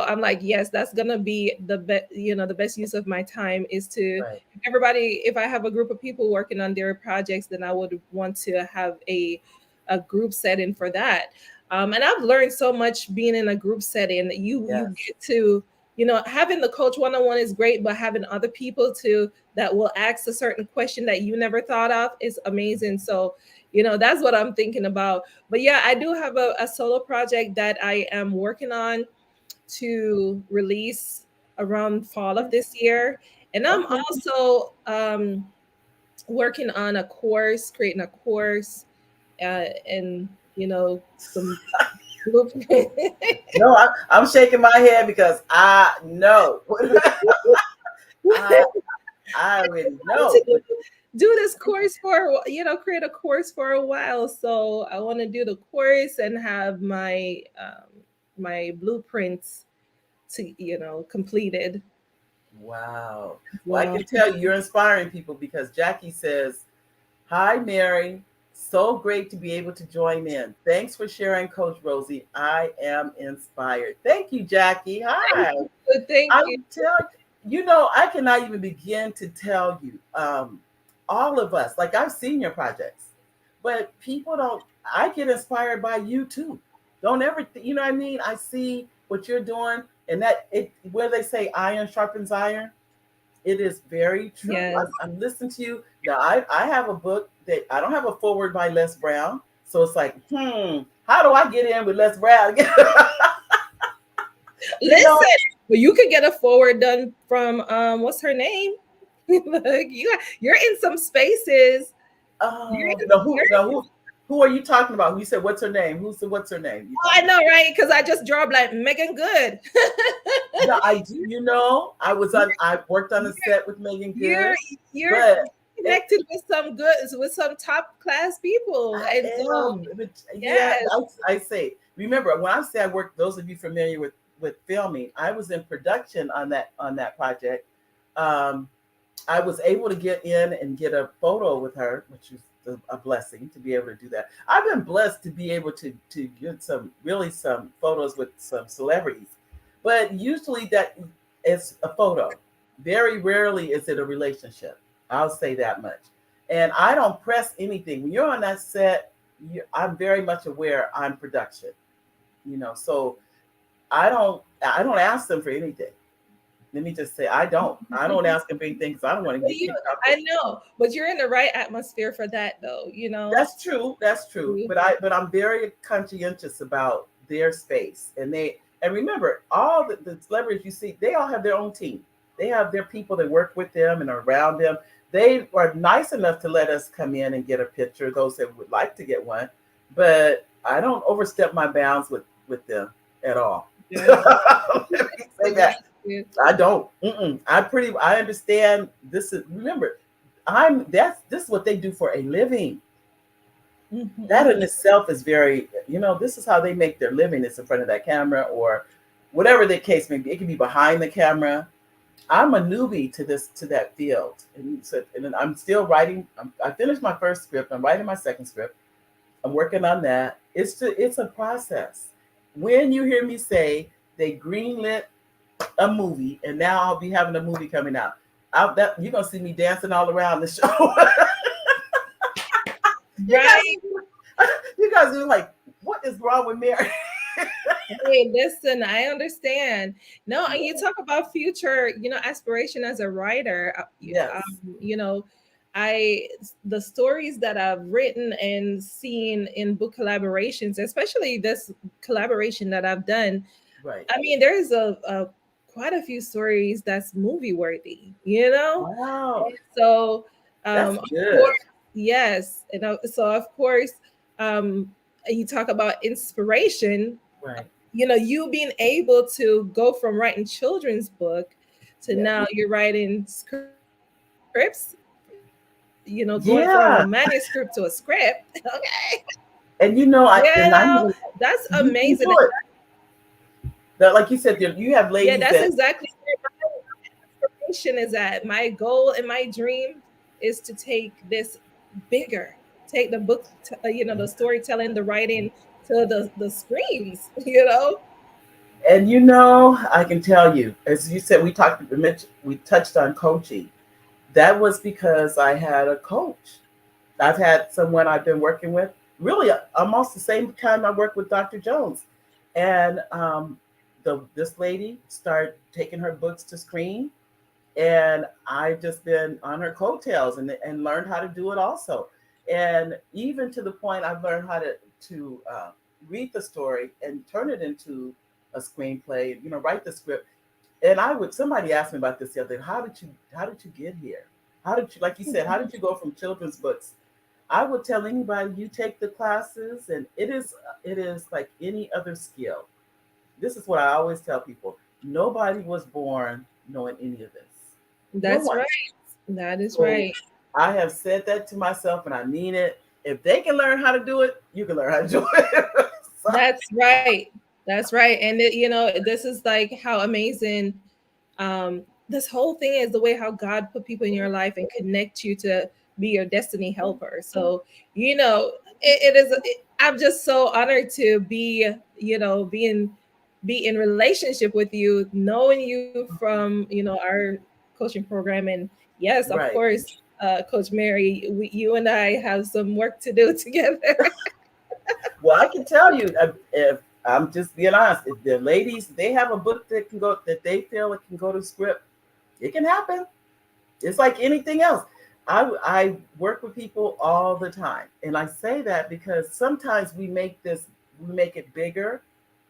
[SPEAKER 2] I'm like, yes, that's gonna be the best use of my time is to
[SPEAKER 1] Right.
[SPEAKER 2] everybody. If I have a group of people working on their projects, then I would want to have a group setting for that. And I've learned so much being in a group setting that you
[SPEAKER 1] Yes.
[SPEAKER 2] get to, having the coach one-on-one is great, but having other people that will ask a certain question that you never thought of is amazing. So, that's what I'm thinking about. But yeah, I do have a solo project that I am working on to release around fall of this year. And I'm
[SPEAKER 1] Okay.
[SPEAKER 2] also working on a course, creating a course, and some blueprint.
[SPEAKER 1] No, I'm shaking my head because I know. I I already
[SPEAKER 2] to
[SPEAKER 1] know.
[SPEAKER 2] do this course create a course for a while. So I want to do the course and have my blueprints to completed
[SPEAKER 1] Wow.
[SPEAKER 2] as
[SPEAKER 1] Well, I
[SPEAKER 2] well.
[SPEAKER 1] can tell you're inspiring people because Jackie says, "Hi, Mary. So great to be able to join in. Thanks for sharing, Coach Rosie. I am inspired." Thank you, Jackie.
[SPEAKER 2] Thank
[SPEAKER 1] Hi.
[SPEAKER 2] you. Thank
[SPEAKER 1] I
[SPEAKER 2] you.
[SPEAKER 1] tell I cannot even begin to tell you. All of us, like I've seen your projects, but people don't. I get inspired by you too. Don't ever, you know what I mean? I see what you're doing, and that it where they say iron sharpens iron. It is very true.
[SPEAKER 2] Yes.
[SPEAKER 1] I'm listening to you now. I have a book that I don't have a forward by Les Brown, so it's like, how do I get in with Les Brown? you know,
[SPEAKER 2] Listen, well, you could get a forward done from what's her name? Like, you're in some spaces. You're
[SPEAKER 1] Oh,
[SPEAKER 2] in,
[SPEAKER 1] no,
[SPEAKER 2] you're
[SPEAKER 1] who are you talking about? You said what's her name? What's her name? You
[SPEAKER 2] Oh, I
[SPEAKER 1] talking
[SPEAKER 2] know, right? Because I just dropped like Megan Good.
[SPEAKER 1] about? No, I do. I worked on a set with Megan
[SPEAKER 2] you're
[SPEAKER 1] Good,
[SPEAKER 2] you're
[SPEAKER 1] but it,
[SPEAKER 2] connected with some top class people,
[SPEAKER 1] I
[SPEAKER 2] and so
[SPEAKER 1] am. But yeah,
[SPEAKER 2] yes,
[SPEAKER 1] I say. Remember when I say I worked? Those of you familiar with filming, I was in production on that project. Um, I was able to get in and get a photo with her, which is a blessing to be able to do that. I've been blessed to be able to get some photos with some celebrities, but usually that is a photo. Very rarely is it a relationship. I'll say that much. And I don't press anything. When you're on that set, I'm very much aware I'm production. So I don't ask them for anything. Let me just say I don't ask them for anything because I don't want to
[SPEAKER 2] but
[SPEAKER 1] get kicked out.
[SPEAKER 2] I know, but you're in the right atmosphere for that, though.
[SPEAKER 1] That's true. That's true. But I'm very conscientious about their space, and remember all the celebrities you see, they all have their own team. They have their people that work with them and are around them. They are nice enough to let us come in and get a picture. Those that would like to get one, but I don't overstep my bounds with them at all.
[SPEAKER 2] Good.
[SPEAKER 1] Let me say
[SPEAKER 2] Good.
[SPEAKER 1] that. I don't. I understand. This is remember. This is what they do for a living. That in
[SPEAKER 2] Mhm.
[SPEAKER 1] itself is very, this is how they make their living. It's in front of that camera or whatever the case may be. It can be behind the camera. I'm a newbie to that field, and then I'm still writing. I finished my first script. I'm writing my second script. I'm working on that. It's a process. When you hear me say they greenlit a movie, and now I'll be having a movie coming out. You're gonna see me dancing all around the show. you
[SPEAKER 2] Right.
[SPEAKER 1] guys, you guys are like, what is wrong with Mary?
[SPEAKER 2] Hey, listen, I understand. No, and you
[SPEAKER 1] Yeah.
[SPEAKER 2] talk about future, aspiration as a writer.
[SPEAKER 1] Yes.
[SPEAKER 2] You know, I the stories that I've written and seen in book collaborations, especially this collaboration that I've done.
[SPEAKER 1] Right.
[SPEAKER 2] I mean, there's a quite a few stories that's movie worthy.
[SPEAKER 1] Wow.
[SPEAKER 2] So,
[SPEAKER 1] That's
[SPEAKER 2] of
[SPEAKER 1] good.
[SPEAKER 2] course, yes, and so of course, um, you talk about inspiration,
[SPEAKER 1] Right.
[SPEAKER 2] you being able to go from writing children's book to
[SPEAKER 1] Yeah.
[SPEAKER 2] now you're writing scripts, going from a manuscript to a
[SPEAKER 1] Yeah.
[SPEAKER 2] script. Okay.
[SPEAKER 1] And
[SPEAKER 2] Yeah,
[SPEAKER 1] I'm even,
[SPEAKER 2] that's amazing.
[SPEAKER 1] you do it. That, like you said, you have
[SPEAKER 2] Yeah,
[SPEAKER 1] ladies
[SPEAKER 2] that's
[SPEAKER 1] that,
[SPEAKER 2] exactly where my inspiration is at. My goal and my dream is to take this bigger, take the book, the storytelling, the writing to the screens.
[SPEAKER 1] and I can tell you, as you said, we touched on coaching. That was because I had a coach. I've had someone I've been working with, really almost the same time I worked with Dr. Jones, and this lady started taking her books to screen, and I've just been on her coattails and learned how to do it also, and even to the point I've learned how to read the story and turn it into a screenplay. Write the script. And somebody asked me about this the other day. How did you get here? How did you, like you said, how did you go from children's books? I would tell anybody, you take the classes, and it is like any other skill. This is what I always tell people. Nobody was born knowing any of this. No
[SPEAKER 2] That's
[SPEAKER 1] one.
[SPEAKER 2] right. That is
[SPEAKER 1] So
[SPEAKER 2] right.
[SPEAKER 1] I have said that to myself, and I mean it. If they can learn how to do it, you can learn how to do it. So,
[SPEAKER 2] That's right. That's right. And this is like how amazing this whole thing is, the way how God put people in your life and connect you to be your destiny helper. So, I'm just so honored to be in relationship with you, knowing you from, our coaching program. And yes, of
[SPEAKER 1] right.
[SPEAKER 2] course, Coach Mary, you and I have some work to do together.
[SPEAKER 1] Well, I can tell you, if I'm just being honest, if the ladies they have a book that they feel it can go to script, it can happen. It's like anything else. I work with people all the time, and I say that because sometimes we make it bigger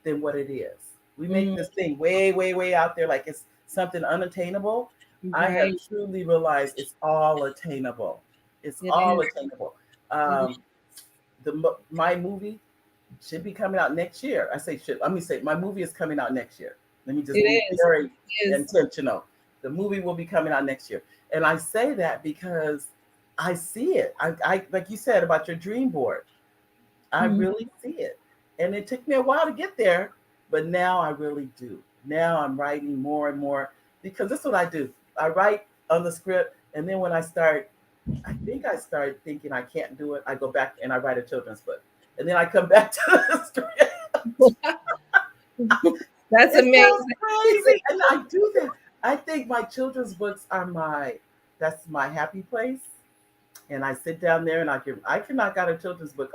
[SPEAKER 1] than what it is. We make
[SPEAKER 2] Mm,
[SPEAKER 1] this thing way, way, way out there like it's something unattainable. I have
[SPEAKER 2] right.
[SPEAKER 1] truly realized it's all attainable. It's
[SPEAKER 2] It
[SPEAKER 1] all
[SPEAKER 2] is.
[SPEAKER 1] attainable.
[SPEAKER 2] It
[SPEAKER 1] Um, my movie should be coming out next year. I say should. Let me say my movie is coming out next year. Let me just be
[SPEAKER 2] is.
[SPEAKER 1] very
[SPEAKER 2] It is.
[SPEAKER 1] intentional. The movie will be coming out next year. And I say that because I see it. I like you said about your dream board. I
[SPEAKER 2] Mhm.
[SPEAKER 1] really see it. And it took me a while to get there, but now I really do. Now I'm writing more and more because this is what I do. I write on the script, and then when I think I started thinking I can't do it. I go back and I write a children's book. And then I come back to the script.
[SPEAKER 2] That's
[SPEAKER 1] It sounds
[SPEAKER 2] amazing.
[SPEAKER 1] crazy. And I do that. I think my children's books are that's my happy place. And I sit down there and I can knock out a children's book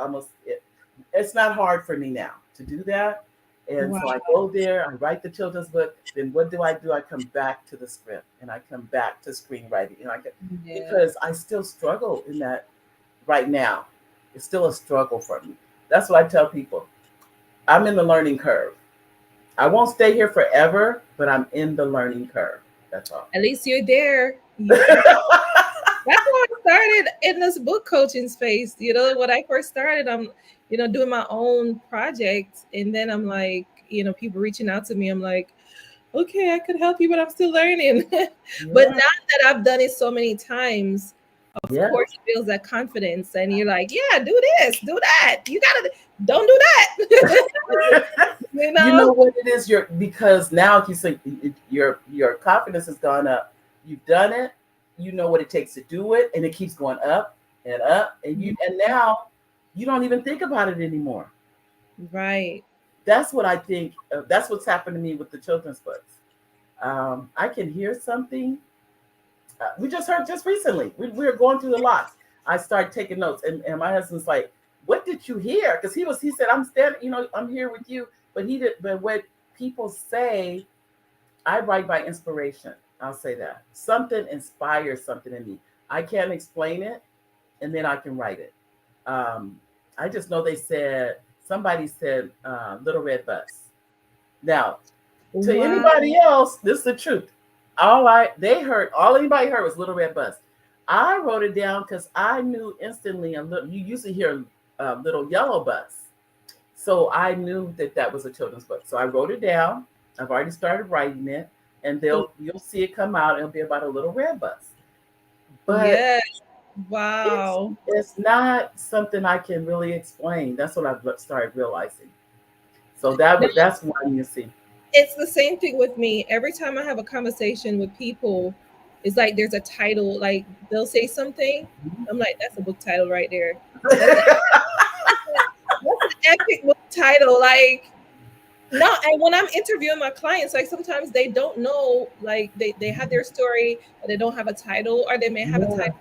[SPEAKER 1] it's not hard for me now to do that. And
[SPEAKER 2] Wow.
[SPEAKER 1] so I go there, I write the children's book. Then what do? I come back to the script and I come back to screenwriting.
[SPEAKER 2] Yeah.
[SPEAKER 1] Because I still struggle in that right now. It's still a struggle for me. That's what I tell people. I'm in the learning curve. I won't stay here forever, but I'm in the learning curve. That's all.
[SPEAKER 2] At least you're there. That's how I started in this book coaching space. When I first started, I'm, doing my own projects. And then I'm like, people reaching out to me. I'm like, okay, I could help you, but I'm still learning. But
[SPEAKER 1] Yeah.
[SPEAKER 2] now that I've done it so many times, of
[SPEAKER 1] Yeah.
[SPEAKER 2] course, it builds that confidence. And you're like, yeah, do this, do that. You gotta, don't do that. you
[SPEAKER 1] You
[SPEAKER 2] know?
[SPEAKER 1] know what it is? Because now you say your confidence has gone up. You've done it. You know what it takes to do it, and it keeps going up, and now you don't even think about it anymore.
[SPEAKER 2] Right.
[SPEAKER 1] That's what I think. That's what's happened to me with the children's books. I can hear something. We just heard just recently. We were going through the lots. I started taking notes, and my husband's like, "What did you hear?" Because he said, "I'm standing, I'm here with you." But he did. But what people say, I write by inspiration. I'll say that something inspires something in me. I can't explain it, and then I can write it. Um, I just know somebody said Little Red Bus. Now, to
[SPEAKER 2] Wow.
[SPEAKER 1] anybody else, this is the truth. All anybody heard was Little Red Bus. I wrote it down because I knew instantly. You usually hear Little Yellow Bus. So I knew that that was a children's book. So I wrote it down. I've already started writing it, and
[SPEAKER 2] Cool.
[SPEAKER 1] you'll see it come out. It'll be about a little red bus, but
[SPEAKER 2] Yes.
[SPEAKER 1] it's
[SPEAKER 2] Wow.
[SPEAKER 1] it's not something I can really explain. That's what I've started realizing. So that's one you see.
[SPEAKER 2] It's the same thing with me. Every time I have a conversation with people, it's like there's a title, like they'll say something. I'm like, that's a book title right there. That's a, that's an epic book title. Like, no, and when I'm interviewing my clients, like sometimes they don't know, like they have their story, but they don't have a title, or they may have a
[SPEAKER 1] Yeah,
[SPEAKER 2] title.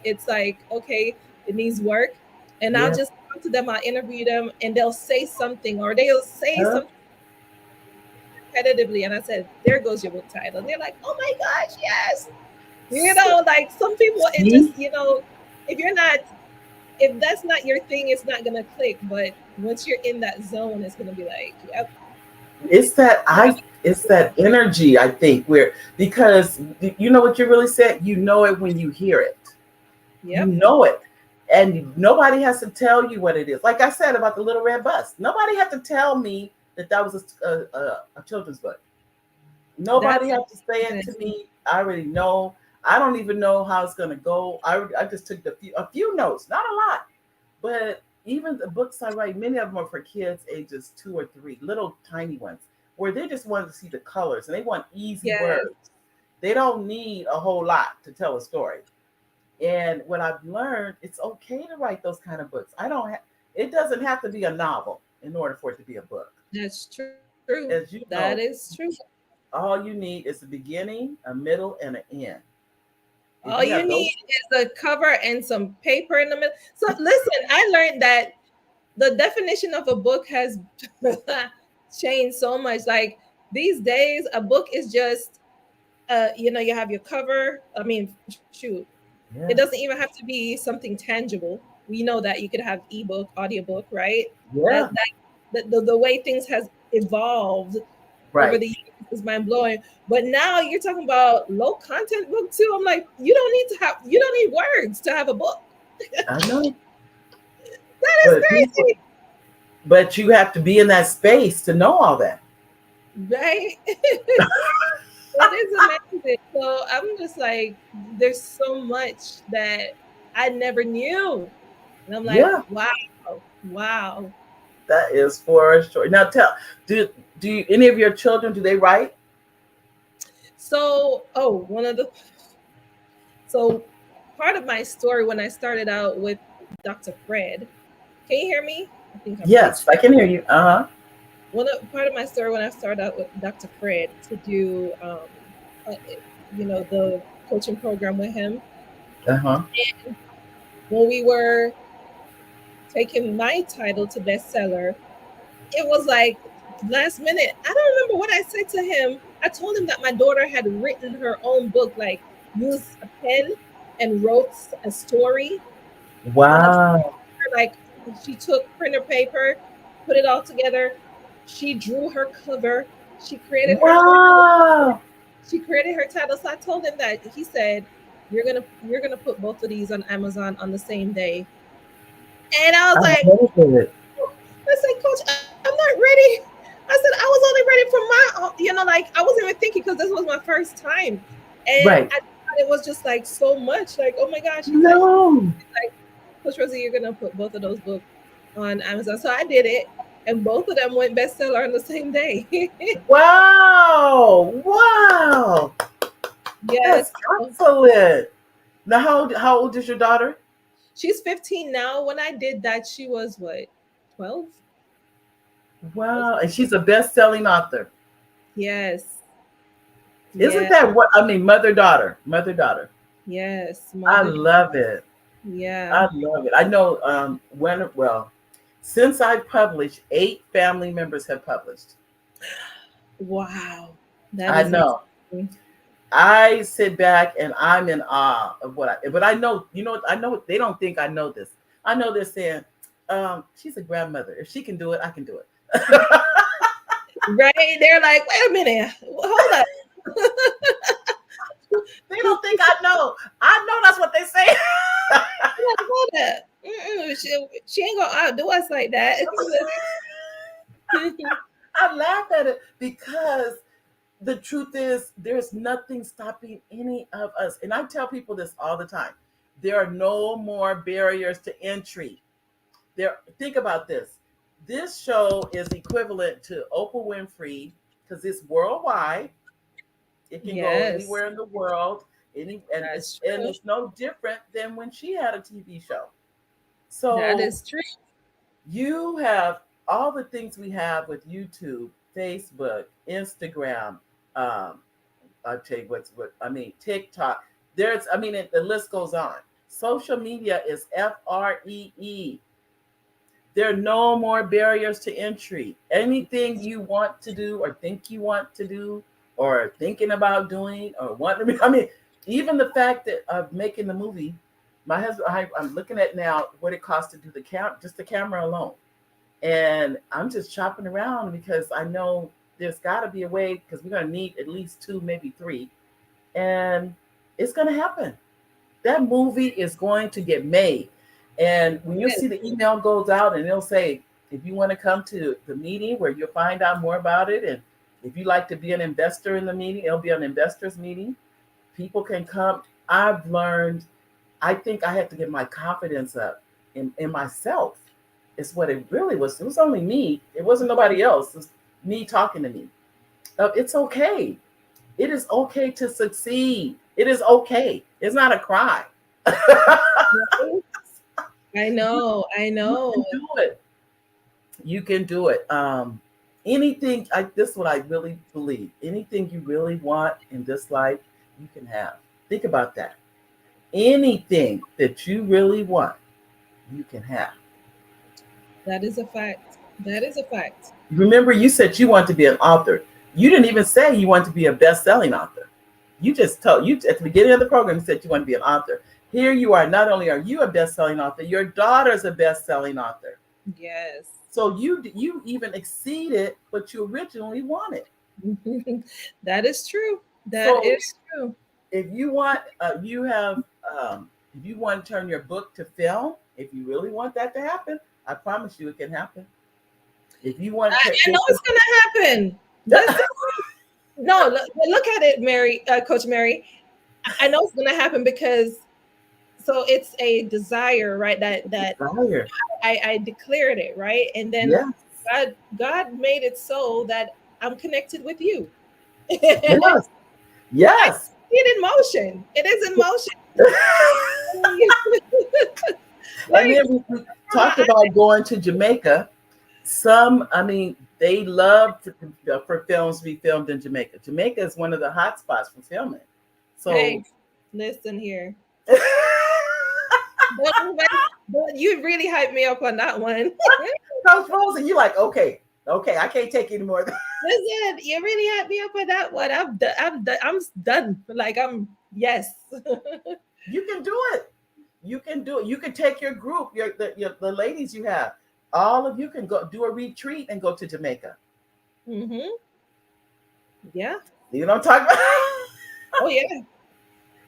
[SPEAKER 2] It's like, okay, it needs work. And I'll
[SPEAKER 1] yeah,
[SPEAKER 2] just talk to them, I'll interview them, and they'll say something, or they'll say
[SPEAKER 1] huh?
[SPEAKER 2] something repetitively, and I said, "There goes your book title." And they're like, "Oh my gosh, yes!" Like some people, it just,
[SPEAKER 1] See,
[SPEAKER 2] if you're not, if that's not your thing, it's not gonna click. But once you're in that zone, it's gonna be like, "Yep,
[SPEAKER 1] it's that
[SPEAKER 2] yeah,
[SPEAKER 1] I it's that energy I think where because you know what you really said. You know it when you hear it. You
[SPEAKER 2] yep,
[SPEAKER 1] know it. And nobody has to tell you what it is. Like I said about the little red bus, nobody had to tell me that that was a children's book. Nobody
[SPEAKER 2] that's
[SPEAKER 1] had to say it to me. I already know. I don't even know how it's gonna go. I just took a few notes, not a lot, but even the books I write, many of them are for kids ages 2 or 3, little tiny ones, where they just want to see the colors and they want easy
[SPEAKER 2] yes,
[SPEAKER 1] words. They don't need a whole lot to tell a story. And what I've learned, it's okay to write those kind of books. I don't. It doesn't have to be a novel in order for it to be a book.
[SPEAKER 2] that's true.
[SPEAKER 1] As you
[SPEAKER 2] That is
[SPEAKER 1] know,
[SPEAKER 2] true.
[SPEAKER 1] all you need is a beginning, a middle, and an end. If
[SPEAKER 2] All
[SPEAKER 1] you
[SPEAKER 2] you
[SPEAKER 1] have
[SPEAKER 2] need
[SPEAKER 1] those,
[SPEAKER 2] is a cover and some paper in the middle. So listen, I learned that the definition of a book has changed so much. Like these days, a book is just you have your cover. I mean, shoot, it
[SPEAKER 1] yeah,
[SPEAKER 2] doesn't even have to be something tangible. We know that you could have ebook, audiobook, right?
[SPEAKER 1] yeah,
[SPEAKER 2] The way things has evolved over
[SPEAKER 1] right.
[SPEAKER 2] the years is mind blowing. But now you're talking about low content book too. I'm like, you don't need words to have a book.
[SPEAKER 1] I know,
[SPEAKER 2] That is
[SPEAKER 1] but people,
[SPEAKER 2] crazy,
[SPEAKER 1] but you have to be in that space to know all that.
[SPEAKER 2] right? It is amazing. So I'm just like, there's so much that I never knew. And I'm like,
[SPEAKER 1] Yeah,
[SPEAKER 2] wow, wow.
[SPEAKER 1] that is for sure. Now do any of your children do they write?
[SPEAKER 2] So, one of the, so part of my story when I started out with Dr. Fred, can you hear me? I think I'm
[SPEAKER 1] Yes,
[SPEAKER 2] glitched.
[SPEAKER 1] I can hear you. Uh huh.
[SPEAKER 2] Part of my story when I started out with Dr. Fred to do, uh, the coaching program with him,
[SPEAKER 1] Uh huh.
[SPEAKER 2] when we were taking my title to bestseller, it was like last minute. I don't remember what I said to him. I told him that my daughter had written her own book, like used a pen and wrote a story on a
[SPEAKER 1] Wow.
[SPEAKER 2] like she took printer paper, put it all together. She drew her cover. She created her title.
[SPEAKER 1] Wow.
[SPEAKER 2] She created her title. So I told him that he said, you're gonna put both of these on Amazon on the same day. And I was
[SPEAKER 1] I
[SPEAKER 2] like,
[SPEAKER 1] love it.
[SPEAKER 2] I said, Coach, I'm not ready. I said, I was only ready for like I wasn't even thinking because this was my first time. And
[SPEAKER 1] Right.
[SPEAKER 2] I thought it was just like so much. Like, oh my gosh. He's like,
[SPEAKER 1] No.
[SPEAKER 2] Coach Rosie, you're gonna put both of those books on Amazon. So I did it. And both of them went bestseller on the same day.
[SPEAKER 1] Wow. Wow.
[SPEAKER 2] Yes.
[SPEAKER 1] That's excellent. Now, how old is your daughter?
[SPEAKER 2] She's 15 now. When I did that, she was what, 12?
[SPEAKER 1] Wow. And she's a best-selling author.
[SPEAKER 2] Yes.
[SPEAKER 1] Isn't
[SPEAKER 2] Yeah.
[SPEAKER 1] that what I mean? Mother daughter. Mother daughter.
[SPEAKER 2] Yes.
[SPEAKER 1] I
[SPEAKER 2] Mother.
[SPEAKER 1] love it.
[SPEAKER 2] Yeah.
[SPEAKER 1] I love it. I know since I published, 8 family members have published.
[SPEAKER 2] Wow. That
[SPEAKER 1] I
[SPEAKER 2] is
[SPEAKER 1] know.
[SPEAKER 2] amazing.
[SPEAKER 1] I sit back and I'm in awe of but I know, I know they don't think I know this. I know they're saying, she's a grandmother. If she can do it, I can do it.
[SPEAKER 2] Right? They're like, wait a minute. Hold up.
[SPEAKER 1] They don't think I know. I know that's what they say.
[SPEAKER 2] Hold up. Mm-mm. She ain't gonna outdo us like that.
[SPEAKER 1] I laugh at it because the truth is there's nothing stopping any of us. And I tell people this all the time. There are no more barriers to entry. There, think about this. This show is equivalent to Oprah Winfrey because it's worldwide. It can go
[SPEAKER 2] Yes,
[SPEAKER 1] anywhere in the world.
[SPEAKER 2] that's
[SPEAKER 1] And
[SPEAKER 2] true.
[SPEAKER 1] it's no different than when she had a TV show.
[SPEAKER 2] That
[SPEAKER 1] So
[SPEAKER 2] is true.
[SPEAKER 1] you have all the things we have with YouTube, Facebook, Instagram. I'll tell you what I mean. TikTok. The list goes on. Social media is FREE. There are no more barriers to entry. Anything you want to do or think you want to do or thinking about doing or want to be, even the fact that of making the movie, my husband, I'm looking at now what it costs to do just the camera alone. And I'm just shopping around because I know there's got to be a way because we're going to need at least two, maybe three. And it's going to happen. That movie is going to get made. And when you
[SPEAKER 2] Yes.
[SPEAKER 1] see the email goes out and it'll say, if you want to come to the meeting where you'll find out more about it, and if you like to be an investor in the meeting, it'll be an investors meeting. People can come. I've learned, I think I had to get my confidence up in myself. It's what it really was. It was only me. It wasn't nobody else. It was me talking to me. It's okay. It is okay to succeed. It is okay. It's not a crime.
[SPEAKER 2] Right? I know, I
[SPEAKER 1] You
[SPEAKER 2] know.
[SPEAKER 1] can do it. You can do it. Anything. This is what I really believe. Anything you really want in this life, you can have. Think about that. Anything that you really want, you can have.
[SPEAKER 2] That is a fact. That is a fact.
[SPEAKER 1] Remember, you said you want to be an author. You didn't even say you want to be a best-selling author. You just told you at the beginning of the program you said you want to be an author. Here you are. Not only are you a best-selling author, your daughter's a best-selling author.
[SPEAKER 2] Yes.
[SPEAKER 1] So you even exceeded what you originally wanted.
[SPEAKER 2] That is true. That
[SPEAKER 1] So
[SPEAKER 2] is true.
[SPEAKER 1] if you want, if you want to turn your book to film, if you really want that to happen, I promise you it can happen. If you want to
[SPEAKER 2] I know
[SPEAKER 1] get
[SPEAKER 2] it's gonna happen. Listen, no, look at it, Mary, Coach Mary. I know it's gonna happen because so it's a desire, right? That
[SPEAKER 1] desire,
[SPEAKER 2] I declared it, right? And then
[SPEAKER 1] yes,
[SPEAKER 2] God made it so that I'm connected with you. I
[SPEAKER 1] yes, yes.
[SPEAKER 2] see it in motion. It is in motion.
[SPEAKER 1] And
[SPEAKER 2] Like
[SPEAKER 1] then we talked about going to Jamaica. Some, they love for films to be filmed in Jamaica. Jamaica is one of the hot spots for filming. So,
[SPEAKER 2] hey, listen here. But you really hyped me up on that one.
[SPEAKER 1] Coach Rosie, you like, okay, I can't take any more.
[SPEAKER 2] Listen, you really hyped me up on that one. I'm done. Like I'm yes.
[SPEAKER 1] You can do it. You can do it. You can take your group, the ladies you have. All of you can go do a retreat and go to Jamaica.
[SPEAKER 2] Mm-hmm. Yeah.
[SPEAKER 1] You know what I'm talking about?
[SPEAKER 2] Oh yeah.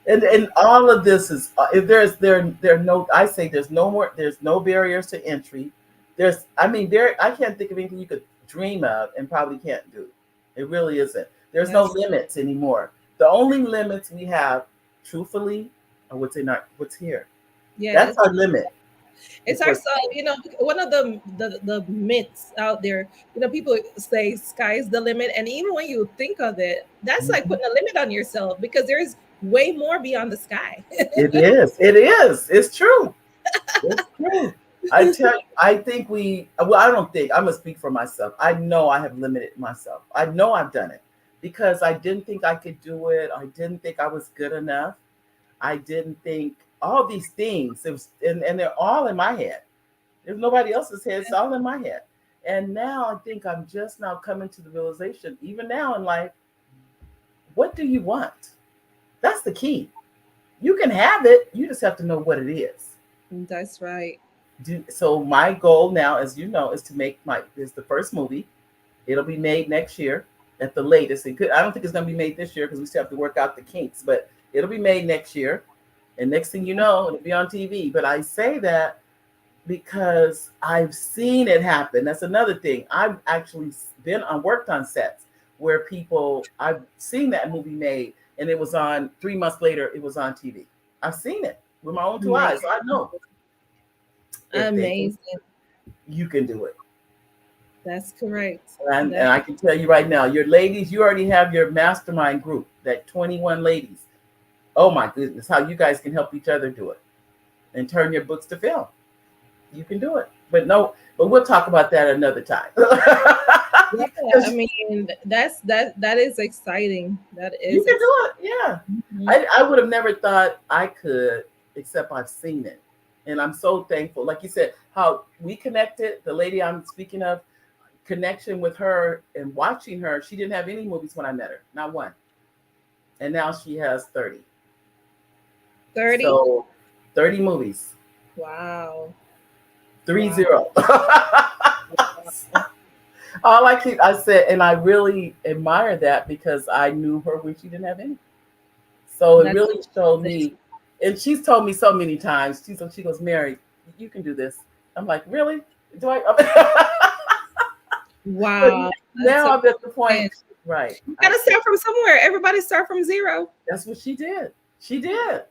[SPEAKER 1] And all of this is if there are no I say there's no barriers to entry. There I can't think of anything you could dream of and probably can't do. It really isn't. There's no
[SPEAKER 2] That's
[SPEAKER 1] limits anymore. The only limits we have, truthfully, are what's here. That's
[SPEAKER 2] yes.
[SPEAKER 1] our limit.
[SPEAKER 2] It's
[SPEAKER 1] It's what's
[SPEAKER 2] ourselves, one of the myths out there, people say sky's the limit. And even when you think of it, that's like
[SPEAKER 1] Mhm.
[SPEAKER 2] putting a limit on yourself because there's way more beyond the sky.
[SPEAKER 1] It is. It is. It's true. It's true. I tell you, I think I don't think, I'm going to speak for myself. I know I have limited myself. I know I've done it because I didn't think I could do it. I didn't think I was good enough. I didn't think all these things. And they're all in my head. There's nobody else's head. It's all in my head. And now I think I'm just now coming to the realization, even now in life, what do you want? That's the key. You can have it. You just have to know what it is.
[SPEAKER 2] That's right.
[SPEAKER 1] So my goal now, as you know, is the first movie. It'll be made next year at the latest. I don't think it's going to be made this year because we still have to work out the kinks, but it'll be made next year. And next thing you know, it'll be on TV. But I say that because I've seen it happen. That's another thing. I've actually been on worked on sets where people I've seen that movie made and it was on 3 months later, it was on TV. I've seen it with my own two eyes. So I
[SPEAKER 2] Amazing.
[SPEAKER 1] know if they can,
[SPEAKER 2] Amazing.
[SPEAKER 1] you can do it.
[SPEAKER 2] That's correct.
[SPEAKER 1] And
[SPEAKER 2] That
[SPEAKER 1] I can tell you right now, your ladies, you already have your mastermind group, that 21 ladies. Oh my goodness, how you guys can help each other do it and turn your books to film. You can do it. But no, but we'll talk about that another time.
[SPEAKER 2] yeah, I
[SPEAKER 1] 'Cause
[SPEAKER 2] mean that is exciting. That
[SPEAKER 1] you
[SPEAKER 2] is
[SPEAKER 1] can
[SPEAKER 2] exciting.
[SPEAKER 1] do it. Yeah.
[SPEAKER 2] Mhm.
[SPEAKER 1] I would have never thought I could, except I've seen it. And I'm so thankful. Like you said, how we connected, the lady I'm speaking of, connection with her and watching her, she didn't have any movies when I met her, not one. And now she has 30.
[SPEAKER 2] 30?
[SPEAKER 1] So 30 movies,
[SPEAKER 2] Wow.
[SPEAKER 1] 30.
[SPEAKER 2] Wow.
[SPEAKER 1] All I said, and I really admire that because I knew her when she didn't have any. So it
[SPEAKER 2] That's
[SPEAKER 1] really showed
[SPEAKER 2] amazing.
[SPEAKER 1] me, and she's told me so many times. She goes, Mary, you can do this. I'm like, really? Do I? But
[SPEAKER 2] Wow. That's
[SPEAKER 1] now I'm at the
[SPEAKER 2] amazing.
[SPEAKER 1] point, right?
[SPEAKER 2] You gotta start from somewhere. Everybody start from zero.
[SPEAKER 1] That's what she did. She did,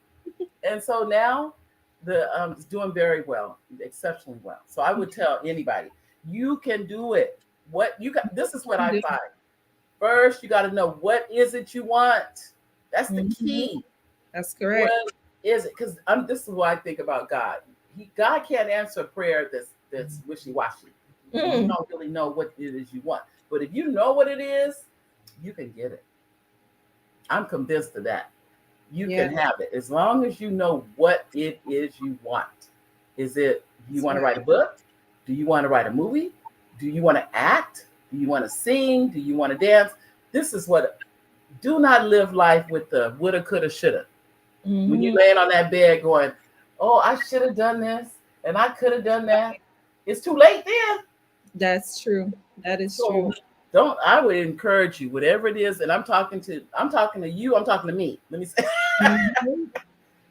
[SPEAKER 1] and so now the is doing very well, exceptionally well. So I would tell anybody, you can do it. What you got? This is what I find. First, you got to know what is it you want. That's the
[SPEAKER 2] Mhm.
[SPEAKER 1] key.
[SPEAKER 2] That's
[SPEAKER 1] What
[SPEAKER 2] correct.
[SPEAKER 1] is it? Because this is what I think about God. God can't answer a prayer that's wishy washy when you
[SPEAKER 2] Mm.
[SPEAKER 1] don't really know what it is you want. But if you know what it is, you can get it. I'm convinced of that. You
[SPEAKER 2] Yeah,
[SPEAKER 1] can have it as long as you know what it is you want. Is it you
[SPEAKER 2] that's
[SPEAKER 1] want to
[SPEAKER 2] right.
[SPEAKER 1] write a book? Do you want to write a movie? Do you want to act? Do you want to sing? Do you want to dance? This is what, do not live life with the woulda, coulda, shoulda. When you're
[SPEAKER 2] Mhm.
[SPEAKER 1] laying on that bed going, oh, I should have done this and I could have done that. It's too late then.
[SPEAKER 2] That's true. That is
[SPEAKER 1] So
[SPEAKER 2] true.
[SPEAKER 1] don't, I would encourage you, whatever it is, and I'm talking to you, I'm talking to me. Let me say,
[SPEAKER 2] Mhm.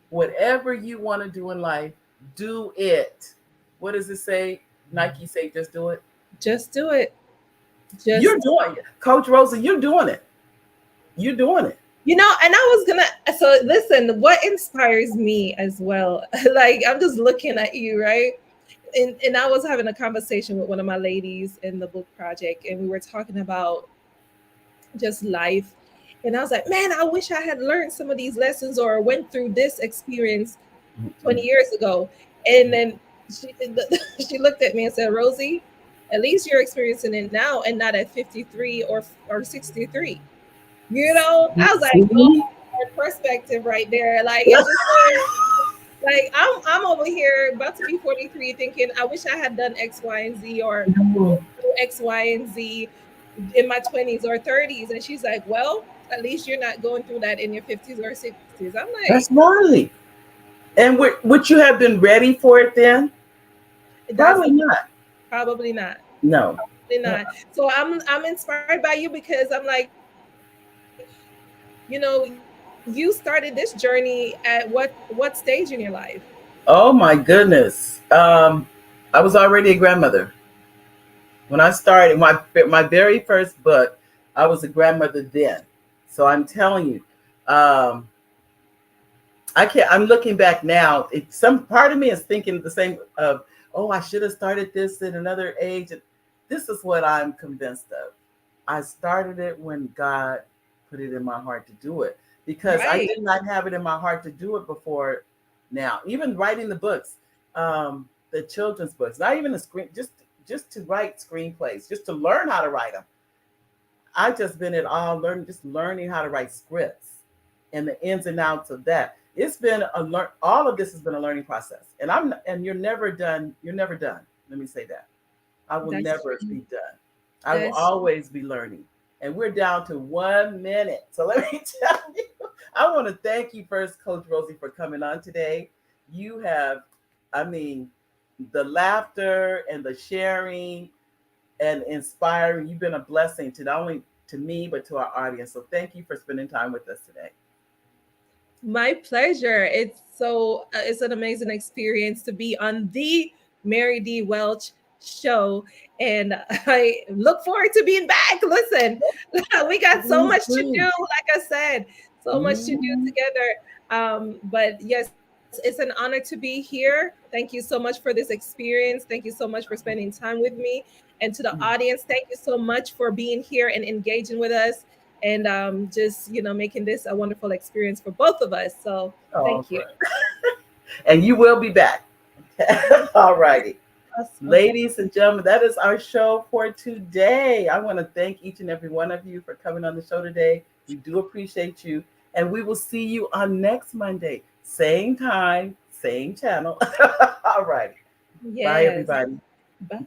[SPEAKER 1] whatever you want to do in life, do it. What does it say? Nike say, just do it.
[SPEAKER 2] Just do it.
[SPEAKER 1] You're
[SPEAKER 2] Just
[SPEAKER 1] doing it. Coach Rosie, you're doing it. You're doing it.
[SPEAKER 2] and I was gonna so listen, what inspires me as well, like I'm just looking at you, right? And I was having a conversation with one of my ladies in the book project, and we were talking about just life. And I was like, man, I wish I had learned some of these lessons or went through this experience 20 years ago. And then she she looked at me and said, Rosie, at least you're experiencing it now and not at 53 or 63. You know, I was like, oh,
[SPEAKER 1] See?
[SPEAKER 2] perspective right there. Like it's just like I'm over here about to be 43 thinking I wish I had done X, Y, and Z or X, Y, and Z in my 20s or 30s. And she's like, well, at least you're not going through that in your 50s or 60s. I'm like,
[SPEAKER 1] That's right. And would you have been ready for it then?
[SPEAKER 2] that's
[SPEAKER 1] Probably
[SPEAKER 2] the
[SPEAKER 1] not.
[SPEAKER 2] probably not.
[SPEAKER 1] No.
[SPEAKER 2] Probably not. So I'm inspired by you because I'm like, you started this journey at what stage in your life?
[SPEAKER 1] Oh my goodness. I was already a grandmother when I started my very first book. I was a grandmother then, so I'm telling you, um, I can't. I'm looking back now. Some part of me is thinking the same of, oh, I should have started this at another age. And this is what I'm convinced of. I started it when God put it in my heart to do it because I
[SPEAKER 2] Right.
[SPEAKER 1] did not have it in my heart to do it before now. Even writing the books, the children's books, not even the screen, just to write screenplays, just to learn how to write them. I just been at all learning, just learning how to write scripts and the ins and outs of that. It's been all of this has been a learning process. And you're never done. You're never done. Let me say that. I will
[SPEAKER 2] That's
[SPEAKER 1] never
[SPEAKER 2] true.
[SPEAKER 1] be done. I will
[SPEAKER 2] That's
[SPEAKER 1] always be learning. And we're down to 1 minute. So let me tell you, I want to thank you first, Coach Rosie, for coming on today. You have, I mean, the laughter and the sharing and inspiring. You've been a blessing to not only to me, but to our audience. So thank you for spending time with us today.
[SPEAKER 2] my pleasure. It's an amazing experience to be on the Mary D. Welch show. And I look forward to being back. Listen, we got so
[SPEAKER 1] Me
[SPEAKER 2] much to do,
[SPEAKER 1] too.
[SPEAKER 2] like I said, so much to do
[SPEAKER 1] Mhm.
[SPEAKER 2] together. But yes, it's an honor to be here. Thank you so much for this experience. Thank you so much for spending time with me. And to the audience, thank you so much for being here and engaging with us, and just making this a wonderful experience for both of us. So
[SPEAKER 1] All
[SPEAKER 2] thank you.
[SPEAKER 1] right. And you will be back. All righty.
[SPEAKER 2] Awesome.
[SPEAKER 1] Ladies and gentlemen, that is our show for today. I want to thank each and every one of you for coming on the show today. We do appreciate you. And we will see you on next Monday. Same time, same channel. All righty. Bye,
[SPEAKER 2] Yes.
[SPEAKER 1] everybody.
[SPEAKER 2] Bye.